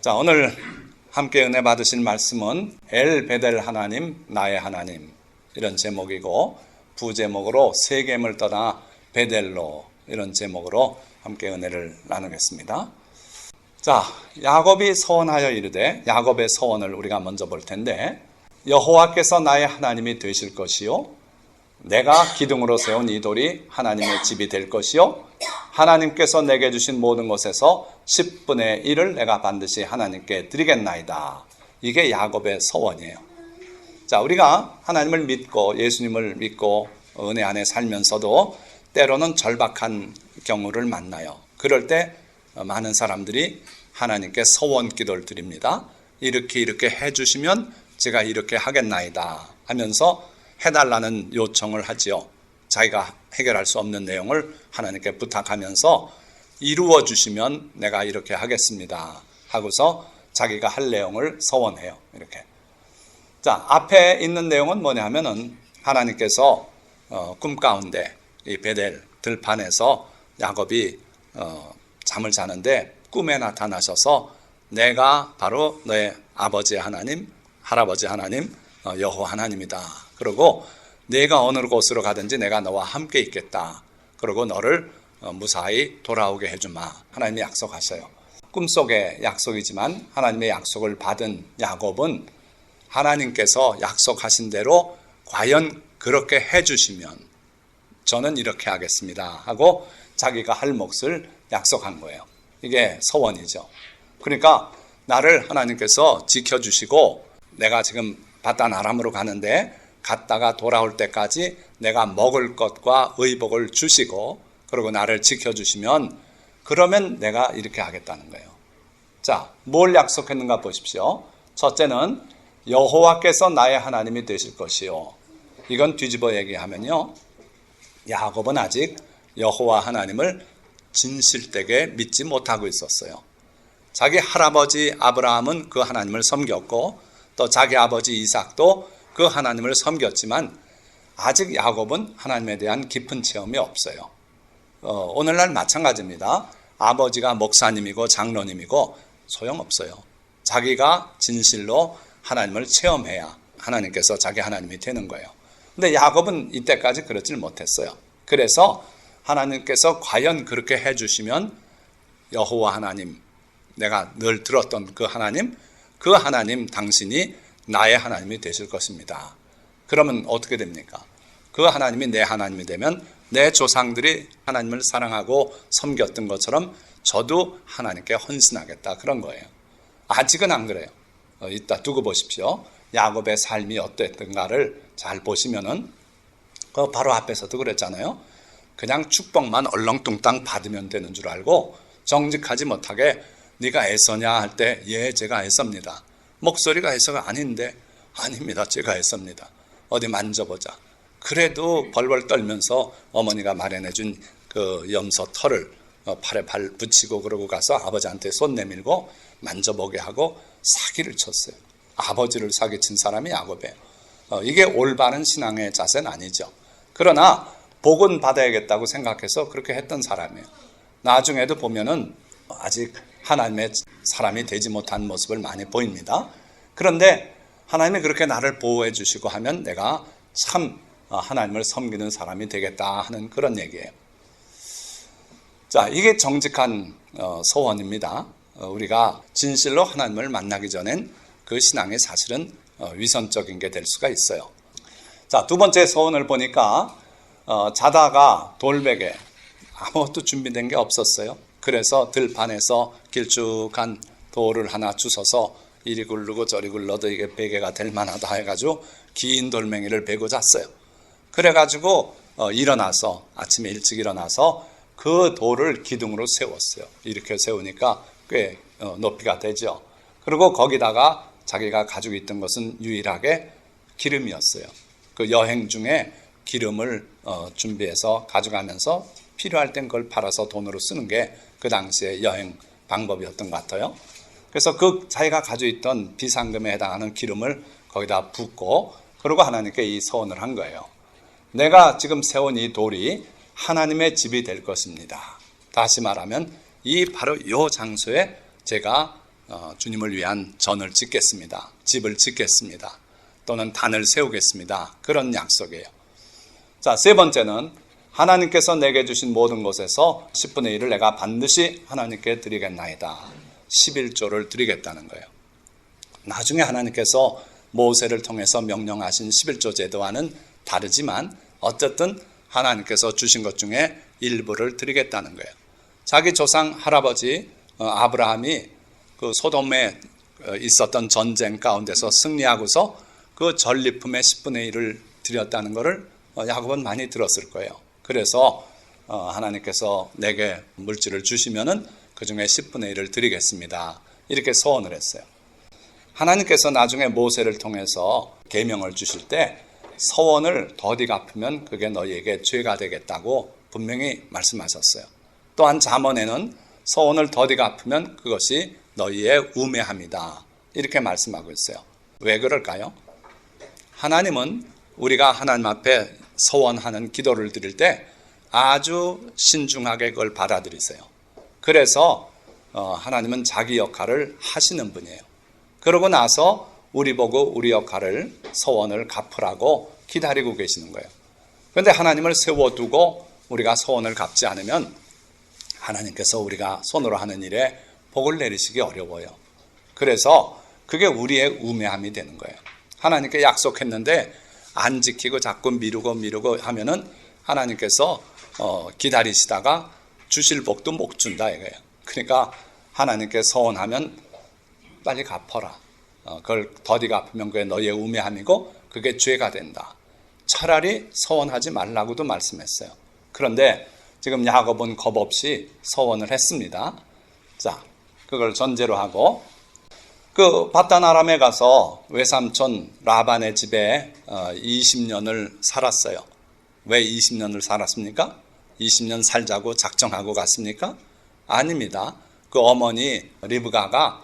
자, 오늘 함께 은혜 받으실 말씀은 엘 베델 하나님, 나의 하나님 이런 제목이고, 부제목으로 세겜을 떠나 베델로 이런 제목으로 함께 은혜를 나누겠습니다. 자, 야곱이 서원하여 이르되, 야곱의 서원을 우리가 먼저 볼 텐데, 여호와께서 나의 하나님이 되실 것이요, 내가 기둥으로 세운 이 돌이 하나님의 집이 될 것이요, 하나님께서 내게 주신 모든 것에서 10분의 1을 내가 반드시 하나님께 드리겠나이다. 이게 야곱의 서원이에요. 자, 우리가 하나님을 믿고 예수님을 믿고 은혜 안에 살면서도 때로는 절박한 경우를 만나요. 그럴 때 많은 사람들이 하나님께 서원 기도를 드립니다. 이렇게 해주시면 제가 이렇게 하겠나이다 하면서 해달라는 요청을 하지요. 자기가 해결할 수 없는 내용을 하나님께 부탁하면서 이루어 주시면 내가 이렇게 하겠습니다 하고서 자기가 할 내용을 서원해요. 이렇게. 자, 앞에 있는 내용은 뭐냐 하면은 하나님께서 꿈 가운데 이 베델 들판에서 야곱이 잠을 자는데 꿈에 나타나셔서 내가 바로 너의 아버지 하나님, 할아버지 하나님, 여호와 하나님이다. 그리고 내가 어느 곳으로 가든지 내가 너와 함께 있겠다. 그리고 너를 무사히 돌아오게 해주마. 하나님이 약속하셔요. 꿈속의 약속이지만 하나님의 약속을 받은 야곱은 하나님께서 약속하신 대로 과연 그렇게 해주시면 저는 이렇게 하겠습니다 하고 자기가 할 몫을 약속한 거예요. 이게 서원이죠. 그러니까 나를 하나님께서 지켜주시고 내가 지금 바단 아람으로 가는데 갔다가 돌아올 때까지 내가 먹을 것과 의복을 주시고 그리고 나를 지켜주시면 그러면 내가 이렇게 하겠다는 거예요. 자, 뭘 약속했는가 보십시오. 첫째는 여호와께서 나의 하나님이 되실 것이요. 이건 뒤집어 얘기하면요, 야곱은 아직 여호와 하나님을 진실되게 믿지 못하고 있었어요. 자기 할아버지 아브라함은 그 하나님을 섬겼고 또 자기 아버지 이삭도 그 하나님을 섬겼지만 아직 야곱은 하나님에 대한 깊은 체험이 없어요. 오늘날 마찬가지입니다. 아버지가 목사님이고 장로님이고 소용없어요. 자기가 진실로 하나님을 체험해야 하나님께서 자기 하나님이 되는 거예요. 근데 야곱은 이때까지 그렇지 못했어요. 그래서 하나님께서 과연 그렇게 해주시면 여호와 하나님, 내가 늘 들었던 그 하나님 당신이 나의 하나님이 되실 것입니다. 그러면 어떻게 됩니까? 그 하나님이 내 하나님이 되면 내 조상들이 하나님을 사랑하고 섬겼던 것처럼 저도 하나님께 헌신하겠다, 그런 거예요. 아직은 안 그래요. 이따 두고 보십시오. 야곱의 삶이 어땠던가를 잘 보시면은 그 바로 앞에서도 그랬잖아요. 그냥 축복만 얼렁뚱땅 받으면 되는 줄 알고 정직하지 못하게 네가 애써냐 할 때 예, 제가 애썹니다. 목소리가 애써가 아닌데 아닙니다, 제가 애썹니다. 어디 만져보자. 그래도 벌벌 떨면서 어머니가 마련해준 그 염소 털을 팔에 발 붙이고 그러고 가서 아버지한테 손 내밀고 만져보게 하고 사기를 쳤어요. 아버지를 사기친 사람이 야곱이에요. 이게 올바른 신앙의 자세는 아니죠. 그러나 복은 받아야겠다고 생각해서 그렇게 했던 사람이에요. 나중에도 보면은 아직 하나님의 사람이 되지 못한 모습을 많이 보입니다. 그런데 하나님이 그렇게 나를 보호해 주시고 하면 내가 참 하나님을 섬기는 사람이 되겠다 하는 그런 얘기예요. 자, 이게 정직한 소원입니다. 우리가 진실로 하나님을 만나기 전엔 그 신앙이 사실은 위선적인 게 될 수가 있어요. 자, 두 번째 소원을 보니까 자다가 돌베개, 아무것도 준비된 게 없었어요. 그래서 들판에서 길쭉한 돌을 하나 주워서 이리 굴르고 저리 굴러도 이게 베개가 될 만하다 해가지고 긴 돌멩이를 베고 잤어요. 그래가지고 일어나서 아침에 일찍 일어나서 그 돌을 기둥으로 세웠어요. 이렇게 세우니까 꽤 높이가 되죠. 그리고 거기다가 자기가 가지고 있던 것은 유일하게 기름이었어요. 그 여행 중에 기름을 준비해서 가져가면서 필요할 땐 그걸 팔아서 돈으로 쓰는 게 그 당시의 여행 방법이었던 것 같아요. 그래서 그 자기가 가지고 있던 비상금에 해당하는 기름을 거기다 붓고 그리고 하나님께 이 서원을 한 거예요. 내가 지금 세운 이 돌이 하나님의 집이 될 것입니다. 다시 말하면 이 바로 이 장소에 제가 주님을 위한 전을 짓겠습니다. 집을 짓겠습니다. 또는 단을 세우겠습니다. 그런 약속이에요. 자, 세 번째는 하나님께서 내게 주신 모든 것에서 10분의 1을 내가 반드시 하나님께 드리겠나이다. 11조를 드리겠다는 거예요. 나중에 하나님께서 모세를 통해서 명령하신 11조 제도와는 다르지만 어쨌든 하나님께서 주신 것 중에 일부를 드리겠다는 거예요. 자기 조상 할아버지 아브라함이 그 소돔에 있었던 전쟁 가운데서 승리하고서 그 전리품의 10분의 1을 드렸다는 것을 야곱은 많이 들었을 거예요. 그래서 하나님께서 내게 물질을 주시면은 그 중에 10분의 1을 드리겠습니다. 이렇게 소원을 했어요. 하나님께서 나중에 모세를 통해서 계명을 주실 때 서원을 더디 갚으면 그게 너희에게 죄가 되겠다고 분명히 말씀하셨어요. 또한 잠언에는 서원을 더디 갚으면 그것이 너희의 우매함이다. 이렇게 말씀하고 있어요. 왜 그럴까요? 하나님은 우리가 하나님 앞에 서원하는 기도를 드릴 때 아주 신중하게 그걸 받아들이세요. 그래서 하나님은 자기 역할을 하시는 분이에요. 그러고 나서 우리 보고 우리 역할을 서원을 갚으라고 기다리고 계시는 거예요. 그런데 하나님을 세워두고 우리가 서원을 갚지 않으면 하나님께서 우리가 손으로 하는 일에 복을 내리시기 어려워요. 그래서 그게 우리의 우매함이 되는 거예요. 하나님께 약속했는데 안 지키고 자꾸 미루고 하면은 하나님께서 기다리시다가 주실 복도 못 준다 이거예요. 그러니까 하나님께 서원하면 빨리 갚아라. 그걸 더디 갚으면 그게 너희의 우매함이고 그게 죄가 된다. 차라리 서원하지 말라고도 말씀했어요. 그런데 지금 야곱은 겁 없이 서원을 했습니다. 자, 그걸 전제로 하고 그 바단 아람에 가서 외삼촌 라반의 집에 20년을 살았어요. 왜 20년을 살았습니까? 20년 살자고 작정하고 갔습니까? 아닙니다. 그 어머니 리브가가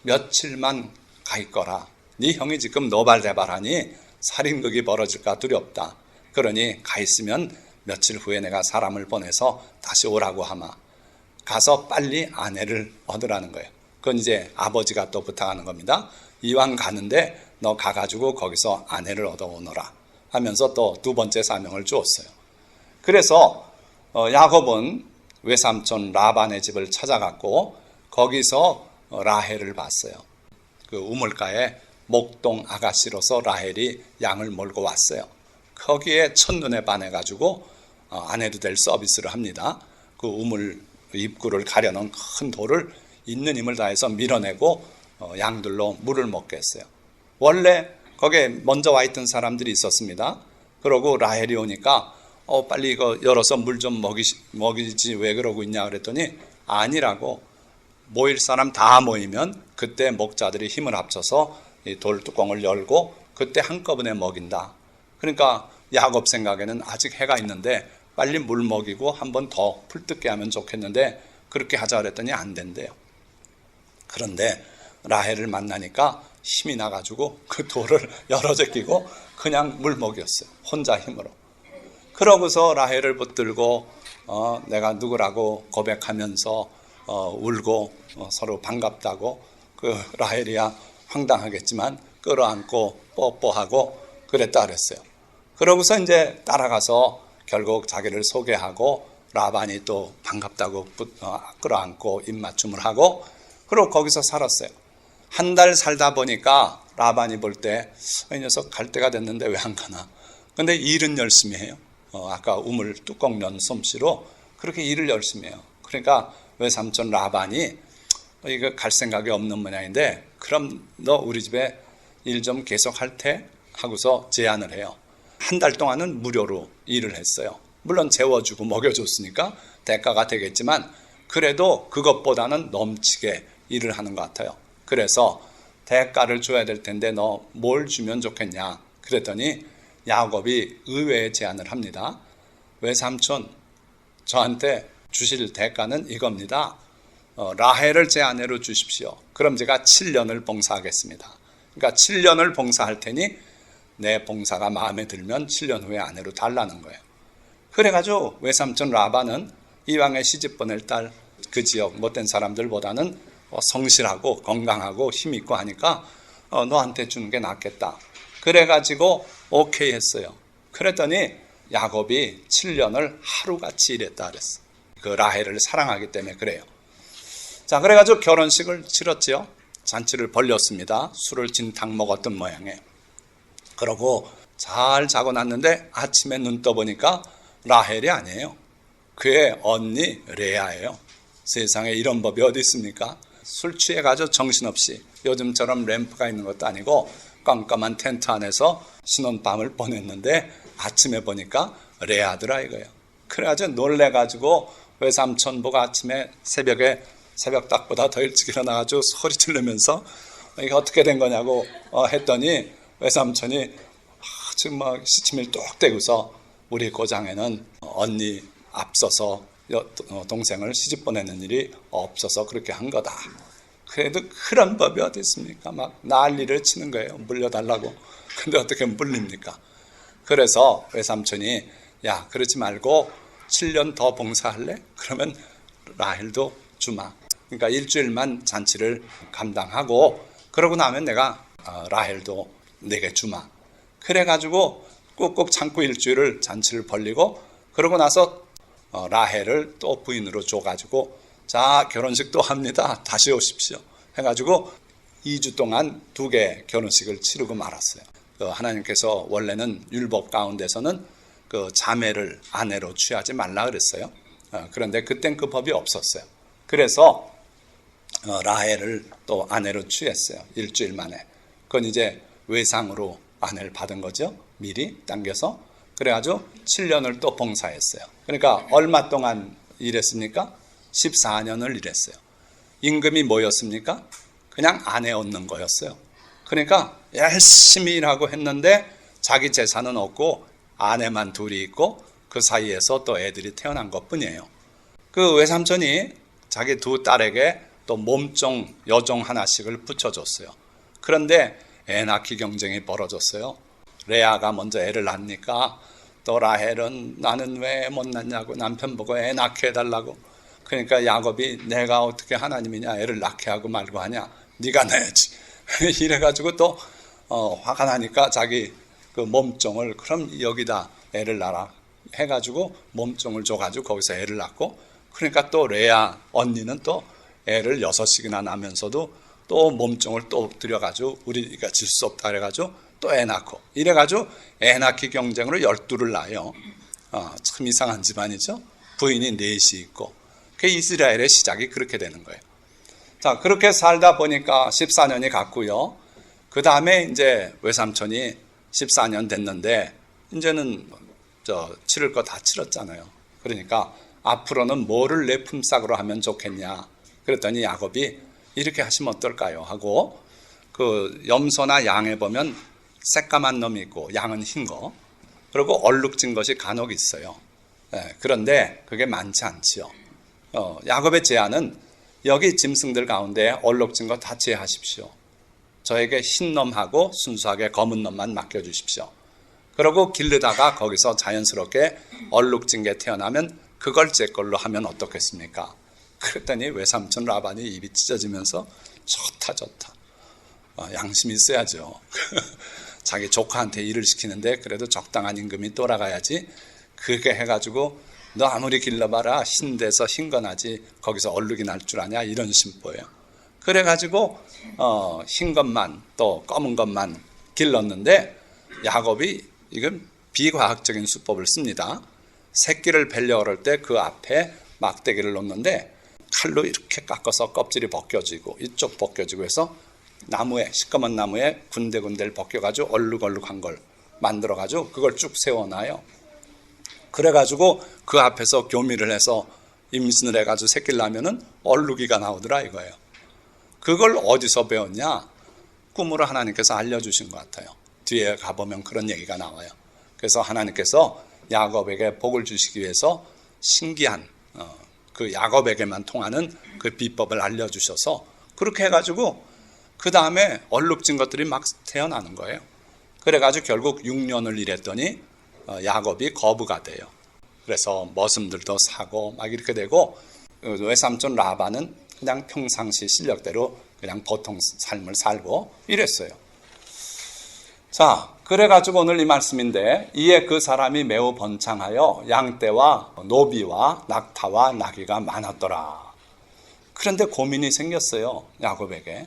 며칠만 가 있거라. 네 형이 지금 노발대발하니 살인극이 벌어질까 두렵다. 그러니 가 있으면 며칠 후에 내가 사람을 보내서 다시 오라고 하마. 가서 빨리 아내를 얻으라는 거예요. 그건 이제 아버지가 또 부탁하는 겁니다. 이왕 가는데 너 가가지고 거기서 아내를 얻어오너라 하면서 또 두 번째 사명을 주었어요. 그래서 야곱은 외삼촌 라반의 집을 찾아갔고 거기서 라헬을 봤어요. 그 우물가에 목동 아가씨로서 라헬이 양을 몰고 왔어요. 거기에 첫눈에 반해가지고 안 해도 될 서비스를 합니다. 그 우물 입구를 가려놓은 큰 돌을 있는 힘을 다해서 밀어내고 양들로 물을 먹게 했어요. 원래 거기에 먼저 와 있던 사람들이 있었습니다. 그러고 라헬이 오니까 빨리 이거 열어서 물 좀 먹이지 왜 그러고 있냐 그랬더니 아니라고. 모일 사람 다 모이면 그때 목자들이 힘을 합쳐서 이 돌 뚜껑을 열고 그때 한꺼번에 먹인다. 그러니까 야곱 생각에는 아직 해가 있는데 빨리 물 먹이고 한 번 더 풀뜯게 하면 좋겠는데 그렇게 하자 그랬더니 안 된대요. 그런데 라헬을 만나니까 힘이 나가지고 그 돌을 열어 제끼고 그냥 물 먹였어요. 혼자 힘으로. 그러고서 라헬을 붙들고 내가 누구라고 고백하면서 울고 서로 반갑다고 그 라헬이야 황당하겠지만 끌어안고 뽀뽀하고 그랬다 그랬어요. 그러고서 이제 따라가서 결국 자기를 소개하고 라반이 또 반갑다고 끌어안고 입맞춤을 하고 그리고 거기서 살았어요. 한 달 살다 보니까 라반이 볼 때 이 녀석 갈 때가 됐는데 왜 안 가나. 근데 일은 열심히 해요. 아까 우물 뚜껑 연 솜씨로 그렇게 일을 열심히 해요. 그러니까 외삼촌 라반이 이거 갈 생각이 없는 모양인데 그럼 너 우리 집에 일 좀 계속 할 테? 하고서 제안을 해요. 한 달 동안은 무료로 일을 했어요. 물론 재워주고 먹여줬으니까 대가가 되겠지만 그래도 그것보다는 넘치게 일을 하는 것 같아요. 그래서 대가를 줘야 될 텐데 너 뭘 주면 좋겠냐 그랬더니 야곱이 의외의 제안을 합니다. 외삼촌 저한테 주실 대가는 이겁니다. 라헬을 제 아내로 주십시오. 그럼 제가 7년을 봉사하겠습니다. 그러니까 7년을 봉사할 테니 내 봉사가 마음에 들면 7년 후에 아내로 달라는 거예요. 그래가지고 외삼촌 라반은 이왕에 시집 보낼 딸 그 지역 못된 사람들보다는 성실하고 건강하고 힘있고 하니까 너한테 주는 게 낫겠다. 그래가지고 오케이 했어요. 그랬더니 야곱이 7년을 하루같이 일했다 그랬어. 그 라헬을 사랑하기 때문에 그래요. 자, 그래가지고 결혼식을 치렀지요. 잔치를 벌렸습니다. 술을 진탕 먹었던 모양이에요. 그러고 잘 자고 났는데 아침에 눈 떠보니까 라헬이 아니에요. 그의 언니 레아예요. 세상에 이런 법이 어디 있습니까? 술 취해가지고 정신없이 요즘처럼 램프가 있는 것도 아니고 깜깜한 텐트 안에서 신혼밤을 보냈는데 아침에 보니까 레아더라 이거예요. 그래가지고 놀래가지고 외삼촌 보고 아침에 새벽에 새벽닭보다 더 일찍 일어나가지고 소리 지르면서 이게 어떻게 된 거냐고 했더니 외삼촌이 아주 막 시침을 뚝 떼고서 우리 고장에는 언니 앞서서 동생을 시집 보내는 일이 없어서 그렇게 한 거다. 그래도 그런 법이 어디 있습니까? 막 난리를 치는 거예요. 물려달라고. 근데 어떻게 물립니까? 그래서 외삼촌이 야, 그러지 말고 7년 더 봉사할래? 그러면 라헬도 주마. 그러니까 일주일만 잔치를 감당하고 그러고 나면 내가 라헬도 내게 주마. 그래가지고 꾹꾹 참고 일주일을 잔치를 벌리고 그러고 나서 라헬을 또 부인으로 줘가지고 자, 결혼식 또 합니다. 다시 오십시오. 해가지고 2주 동안 2개 결혼식을 치르고 말았어요. 하나님께서 원래는 율법 가운데서는 그 자매를 아내로 취하지 말라 그랬어요. 그런데 그땐 그 법이 없었어요. 그래서 라헬을 또 아내로 취했어요. 일주일 만에. 그건 이제 외상으로 아내를 받은 거죠. 미리 당겨서. 그래가지고 7년을 또 봉사했어요. 그러니까 얼마 동안 일했습니까? 14년을 일했어요. 임금이 뭐였습니까? 그냥 아내 얻는 거였어요. 그러니까 열심히 일하고 했는데 자기 재산은 없고 아내만 둘이 있고 그 사이에서 또 애들이 태어난 것뿐이에요. 그 외삼촌이 자기 두 딸에게 또 몸종, 여종 하나씩을 붙여줬어요. 그런데 애 낳기 경쟁이 벌어졌어요. 레아가 먼저 애를 낳으니까 또 라헬은 나는 왜 못 낳냐고 남편 보고 애 낳게 해달라고. 그러니까 야곱이 내가 어떻게 하나님이냐 애를 낳게 하고 말고 하냐. 네가 낳아야지. 이래가지고 또 화가 나니까 자기 그 몸종을 그럼 여기다 애를 낳아 해가지고 몸종을 줘가지고 거기서 애를 낳고 그러니까 또 레아 언니는 또 애를 6씩이나 낳으면서도 또 몸종을 또 들여가지고 우리가 질 수 없다 그래가지고 또 애 낳고 이래가지고 애 낳기 경쟁으로 12를 낳아요. 참 이상한 집안이죠. 부인이 4이 있고 그 이스라엘의 시작이 그렇게 되는 거예요. 자, 그렇게 살다 보니까 14년이 갔고요. 그 다음에 이제 외삼촌이 14년 됐는데 이제는 치를 거 다 치렀잖아요. 그러니까 앞으로는 뭐를 내 품삯으로 하면 좋겠냐. 그랬더니 야곱이 이렇게 하시면 어떨까요? 하고 그 염소나 양에 보면 새까만 놈이 있고 양은 흰 거. 그리고 얼룩진 것이 간혹 있어요. 그런데 그게 많지 않지요. 야곱의 제안은 여기 짐승들 가운데 얼룩진 거 다 제하십시오. 저에게 흰 놈하고 순수하게 검은 놈만 맡겨주십시오. 그러고 기르다가 거기서 자연스럽게 얼룩진 게 태어나면 그걸 제 걸로 하면 어떻겠습니까? 그랬더니 외삼촌 라반이 입이 찢어지면서 좋다. 양심이 있어야죠. 자기 조카한테 일을 시키는데 그래도 적당한 임금이 돌아가야지. 그렇게 해가지고 너 아무리 길러봐라 흰 데서 흰 거 나지 거기서 얼룩이 날 줄 아냐 이런 심보예요. 그래가지고 흰 것만 또 검은 것만 길렀는데 야곱이 이건 비과학적인 수법을 씁니다. 새끼를 벨려 그럴 때 그 앞에 막대기를 놓는데 칼로 이렇게 깎아서 껍질이 벗겨지고 이쪽 벗겨지고 해서 나무에 시꺼먼 나무에 군데군데를 벗겨가지고 얼룩얼룩한 걸 만들어가지고 그걸 쭉 세워놔요. 그래가지고 그 앞에서 교미를 해서 임신을 해가지고 새끼를 낳으면은 얼룩이가 나오더라 이거예요. 그걸 어디서 배웠냐? 꿈으로 하나님께서 알려주신 것 같아요. 뒤에 가보면 그런 얘기가 나와요. 그래서 하나님께서 야곱에게 복을 주시기 위해서 신기한 그 야곱에게만 통하는 그 비법을 알려주셔서 그렇게 해가지고 그 다음에 얼룩진 것들이 막 태어나는 거예요. 그래가지고 결국 6년을 일했더니 야곱이 거부가 돼요. 그래서 머슴들도 사고 막 이렇게 되고 외삼촌 라반은 그냥 평상시 실력대로 그냥 보통 삶을 살고 이랬어요. 자, 그래가지고 오늘 이 말씀인데, 이에 그 사람이 매우 번창하여 양떼와 노비와 낙타와 나귀가 많았더라. 그런데 고민이 생겼어요, 야곱에게.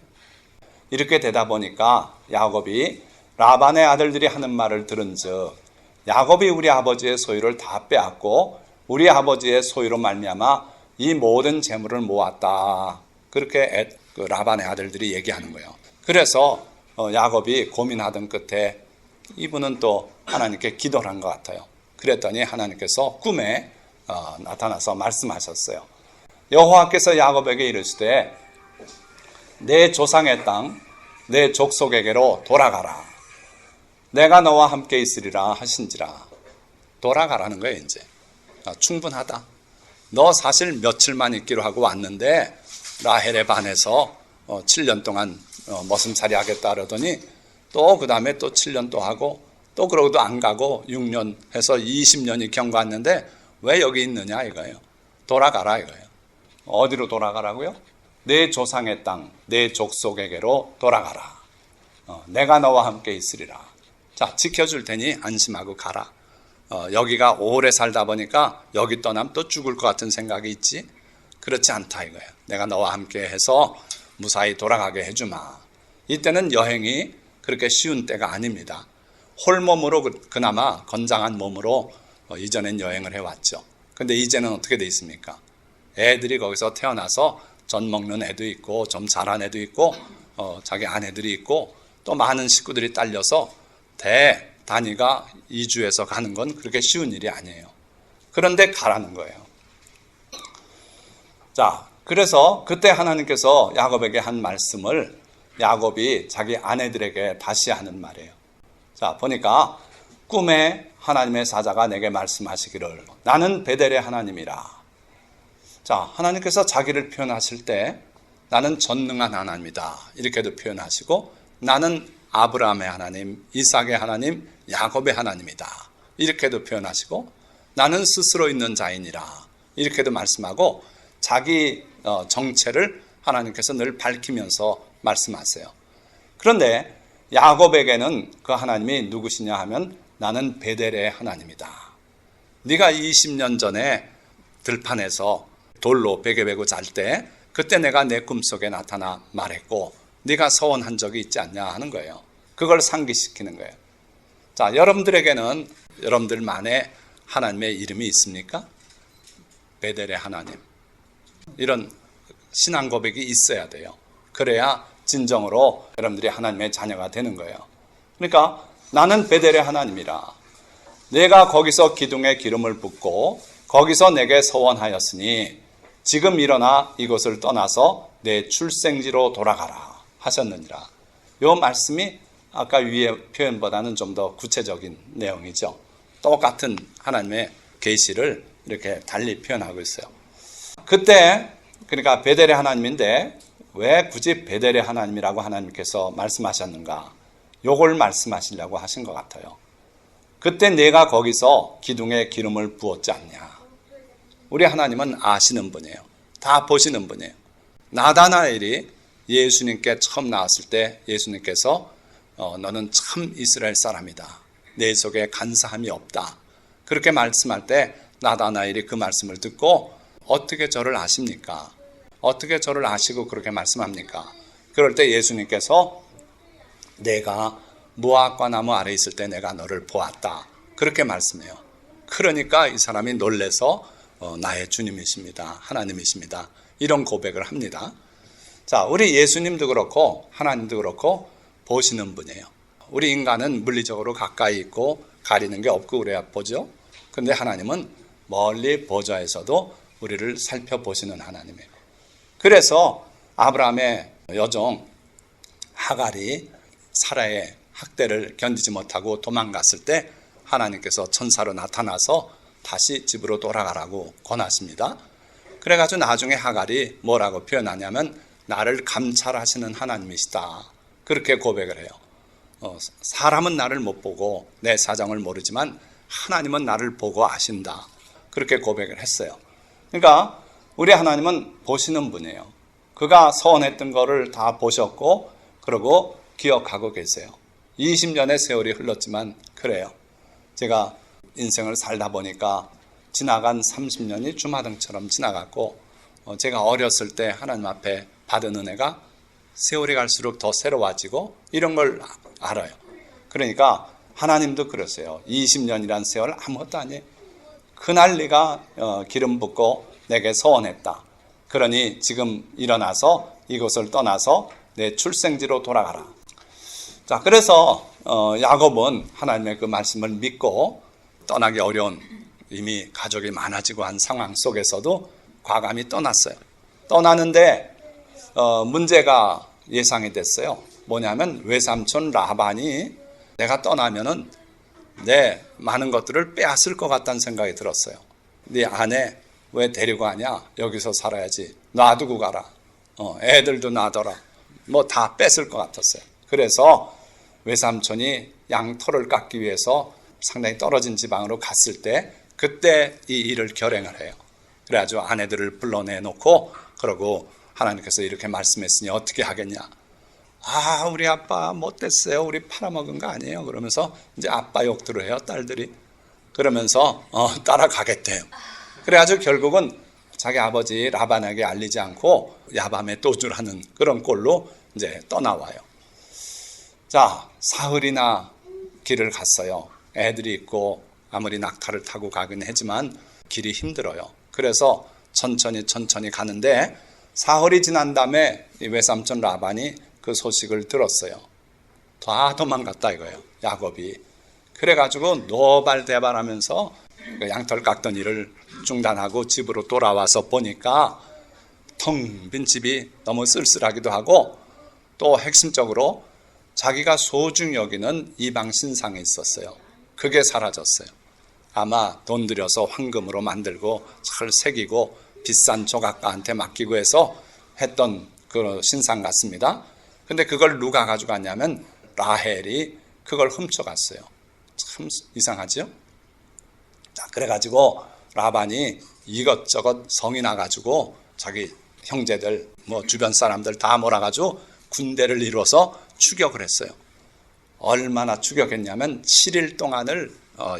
이렇게 되다 보니까 야곱이 라반의 아들들이 하는 말을 들은즉 야곱이 우리 아버지의 소유를 다 빼앗고 우리 아버지의 소유로 말미암아 이 모든 재물을 모았다. 그렇게 라반의 아들들이 얘기하는 거예요. 그래서 야곱이 고민하던 끝에 이분은 또 하나님께 기도를 한 것 같아요. 그랬더니 하나님께서 꿈에 나타나서 말씀하셨어요. 여호와께서 야곱에게 이르시되 내 조상의 땅, 내 족속에게로 돌아가라. 내가 너와 함께 있으리라 하신지라. 돌아가라는 거예요, 이제. 충분하다. 너 사실 며칠만 있기로 하고 왔는데 라헬에 반해서 7년 동안 머슴살이 하겠다 그러더니 또 그 다음에 또 7년 또 하고 또 그러고도 안 가고 6년 해서 20년이 경과했는데 왜 여기 있느냐 이거예요. 돌아가라 이거예요. 어디로 돌아가라고요? 내 조상의 땅, 내 족속에게로 돌아가라. 내가 너와 함께 있으리라. 자, 지켜줄 테니 안심하고 가라. 여기가 오래 살다 보니까 여기 떠나면 또 죽을 것 같은 생각이 있지? 그렇지 않다 이거예요. 내가 너와 함께 해서 무사히 돌아가게 해주마. 이때는 여행이 그렇게 쉬운 때가 아닙니다. 홀몸으로 그나마 건장한 몸으로 이전엔 여행을 해왔죠. 근데 이제는 어떻게 돼 있습니까? 애들이 거기서 태어나서 젖 먹는 애도 있고 좀 자란 애도 있고 자기 아내들이 있고 또 많은 식구들이 딸려서 단위가 이주해서 가는 건 그렇게 쉬운 일이 아니에요. 그런데 가라는 거예요. 자, 그래서 그때 하나님께서 야곱에게 한 말씀을 야곱이 자기 아내들에게 다시 하는 말이에요. 자, 보니까 꿈에 하나님의 사자가 내게 말씀하시기를 나는 베델의 하나님이라. 자, 하나님께서 자기를 표현하실 때 나는 전능한 하나님이다. 이렇게도 표현하시고 나는 아브라함의 하나님, 이삭의 하나님, 야곱의 하나님이다. 이렇게도 표현하시고 나는 스스로 있는 자이니라. 이렇게도 말씀하고 자기 정체를 하나님께서 늘 밝히면서 말씀하세요. 그런데 야곱에게는 그 하나님이 누구시냐 하면 나는 베델의 하나님이다. 네가 20년 전에 들판에서 돌로 베개 베고 잘 때 그때 내가 내 꿈속에 나타나 말했고 네가 서원한 적이 있지 않냐 하는 거예요. 그걸 상기시키는 거예요. 자, 여러분들에게는 여러분들만의 하나님의 이름이 있습니까? 베델의 하나님. 이런 신앙 고백이 있어야 돼요. 그래야 진정으로 여러분들이 하나님의 자녀가 되는 거예요. 그러니까 나는 베델의 하나님이라. 내가 거기서 기둥에 기름을 붓고 거기서 내게 서원하였으니 지금 일어나 이곳을 떠나서 내 출생지로 돌아가라 하셨느니라. 이 말씀이 아까 위의 표현보다는 좀 더 구체적인 내용이죠. 똑같은 하나님의 계시를 이렇게 달리 표현하고 있어요. 그때 그러니까 베델의 하나님인데 왜 굳이 베델의 하나님이라고 하나님께서 말씀하셨는가? 요걸 말씀하시려고 하신 것 같아요. 그때 내가 거기서 기둥에 기름을 부었지 않냐. 우리 하나님은 아시는 분이에요. 다 보시는 분이에요. 나다나엘이 예수님께 처음 나왔을 때 예수님께서 너는 참 이스라엘 사람이다. 내 속에 간사함이 없다. 그렇게 말씀할 때 나다나엘이 그 말씀을 듣고 어떻게 저를 아십니까? 어떻게 저를 아시고 그렇게 말씀합니까? 그럴 때 예수님께서 내가 무화과 나무 아래 있을 때 내가 너를 보았다. 그렇게 말씀해요. 그러니까 이 사람이 놀래서 나의 주님이십니다. 하나님이십니다. 이런 고백을 합니다. 자, 우리 예수님도 그렇고 하나님도 그렇고 보시는 분이에요. 우리 인간은 물리적으로 가까이 있고 가리는 게 없고 그래야 보죠. 그런데 하나님은 멀리 보좌에서도 우리를 살펴보시는 하나님이에요. 그래서 아브라함의 여종 하갈이 사라의 학대를 견디지 못하고 도망갔을 때 하나님께서 천사로 나타나서 다시 집으로 돌아가라고 권하십니다. 그래가지고 나중에 하갈이 뭐라고 표현하냐면 나를 감찰하시는 하나님이시다. 그렇게 고백을 해요. 사람은 나를 못 보고 내 사정을 모르지만 하나님은 나를 보고 아신다. 그렇게 고백을 했어요. 그러니까 우리 하나님은 보시는 분이에요. 그가 서원했던 거를 다 보셨고 그러고 기억하고 계세요. 20년의 세월이 흘렀지만 그래요. 제가 인생을 살다 보니까 지나간 30년이 주마등처럼 지나갔고 제가 어렸을 때 하나님 앞에 받은 은혜가 세월이 갈수록 더 새로워지고 이런 걸 알아요. 그러니까 하나님도 그러세요. 20년이란 세월 아무것도 아니에요. 그날 네가 기름 붓고 내게 서원했다. 그러니 지금 일어나서 이곳을 떠나서 내 출생지로 돌아가라. 자, 그래서 야곱은 하나님의 그 말씀을 믿고 떠나기 어려운 이미 가족이 많아지고 한 상황 속에서도 과감히 떠났어요. 떠나는데 문제가 예상이 됐어요. 뭐냐면 외삼촌 라반이 내가 떠나면은 내 많은 것들을 빼앗을 것 같다는 생각이 들었어요. 네 아내 왜 데리고 가냐? 여기서 살아야지. 놔두고 가라. 애들도 놔둬라. 뭐 다 뺏을 것 같았어요. 그래서 외삼촌이 양털을 깎기 위해서 상당히 떨어진 지방으로 갔을 때 그때 이 일을 결행을 해요. 그래가지고 아내들을 불러내놓고 그러고 하나님께서 이렇게 말씀했으니 어떻게 하겠냐? 아, 우리 아빠 못됐어요. 우리 팔아먹은 거 아니에요. 그러면서 이제 아빠 욕들을 해요, 딸들이. 그러면서 따라가겠대요. 그래가지고 결국은 자기 아버지 라반에게 알리지 않고 야밤에 도주하는 그런 꼴로 이제 떠나와요. 자, 사흘이나 길을 갔어요. 애들이 있고 아무리 낙타를 타고 가긴 하지만 길이 힘들어요. 그래서 천천히 가는데 사흘이 지난 다음에 이 외삼촌 라반이 그 소식을 들었어요. 다 도망갔다 이거예요, 야곱이. 그래가지고 노발대발하면서 그 양털 깎던 일을 중단하고 집으로 돌아와서 보니까 텅 빈 집이 너무 쓸쓸하기도 하고 또 핵심적으로 자기가 소중히 여기는 이방 신상이 있었어요. 그게 사라졌어요. 아마 돈 들여서 황금으로 만들고 잘 새기고 비싼 조각가한테 맡기고 해서 했던 그 신상 같습니다. 근데 그걸 누가 가져갔냐면 라헬이 그걸 훔쳐갔어요. 참 이상하죠? 자, 그래가지고 라반이 이것저것 성이 나가지고 자기 형제들 뭐 주변 사람들 다 몰아가지고 군대를 이뤄서 추격을 했어요. 얼마나 추격했냐면 7일 동안을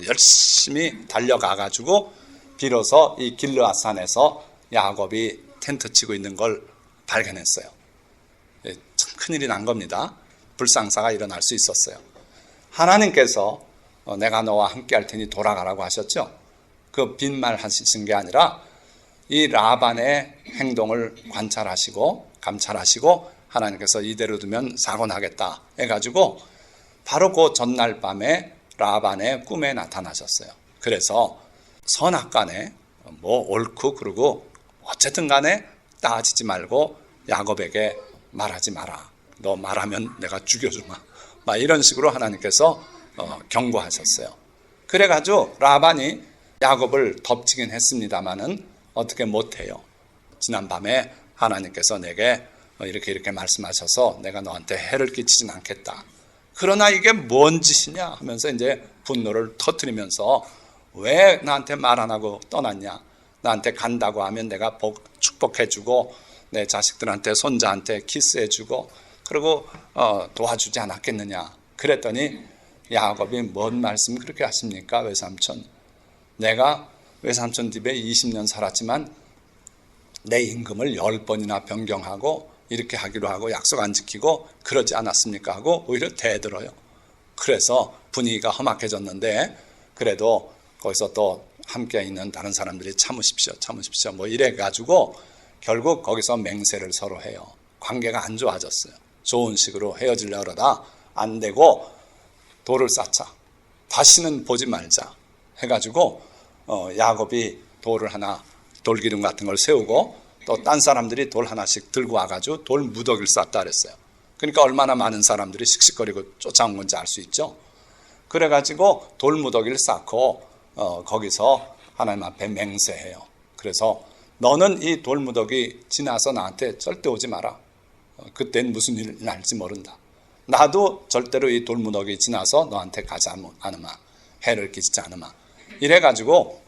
열심히 달려가가지고 비로소 이 길르앗산에서 야곱이 텐트 치고 있는 걸 발견했어요. 참 큰일이 난 겁니다. 불상사가 일어날 수 있었어요. 하나님께서 내가 너와 함께 할 테니 돌아가라고 하셨죠. 그 빈말 하신 게 아니라 이 라반의 행동을 관찰하시고 감찰하시고 하나님께서 이대로 두면 사고 나겠다 해가지고 바로 그 전날 밤에 라반의 꿈에 나타나셨어요. 그래서 선악간에 뭐 옳고 그르고 어쨌든 간에 따지지 말고 야곱에게 말하지 마라. 너 말하면 내가 죽여주마. 막 이런 식으로 하나님께서 경고하셨어요. 그래가지고 라반이 야곱을 덮치긴 했습니다마는 어떻게 못해요. 지난밤에 하나님께서 내게 이렇게 말씀하셔서 내가 너한테 해를 끼치진 않겠다. 그러나 이게 뭔 짓이냐 하면서 이제 분노를 터뜨리면서 왜 나한테 말 안 하고 떠났냐. 나한테 간다고 하면 내가 축복해주고 내 자식들한테 손자한테 키스해주고 그리고 도와주지 않았겠느냐. 그랬더니 야곱이 뭔 말씀 그렇게 하십니까? 외삼촌. 내가 외삼촌 집에 20년 살았지만 내 임금을 10번이나 변경하고 이렇게 하기로 하고 약속 안 지키고 그러지 않았습니까? 하고 오히려 대들어요. 그래서 분위기가 험악해졌는데 그래도 거기서 또 함께 있는 다른 사람들이 참으십시오 뭐 이래가지고 결국 거기서 맹세를 서로 해요. 관계가 안 좋아졌어요. 좋은 식으로 헤어지려고 그러다 안 되고 돌을 쌓자. 다시는 보지 말자 해가지고 야곱이 돌을 하나 돌기둥 같은 걸 세우고 또 딴 사람들이 돌 하나씩 들고 와가지고 돌 무더기를 쌓다 그랬어요. 그러니까 얼마나 많은 사람들이 씩씩거리고 쫓아온 건지 알 수 있죠. 그래가지고 돌 무더기를 쌓고 거기서 하나님 앞에 맹세해요. 그래서 너는 이 돌 무더기 지나서 나한테 절대 오지 마라. 그땐 무슨 일 날지 모른다. 나도 절대로 이 돌 무더기 지나서 너한테 가지 않으마. 해를 끼치지 않으마. 이래가지고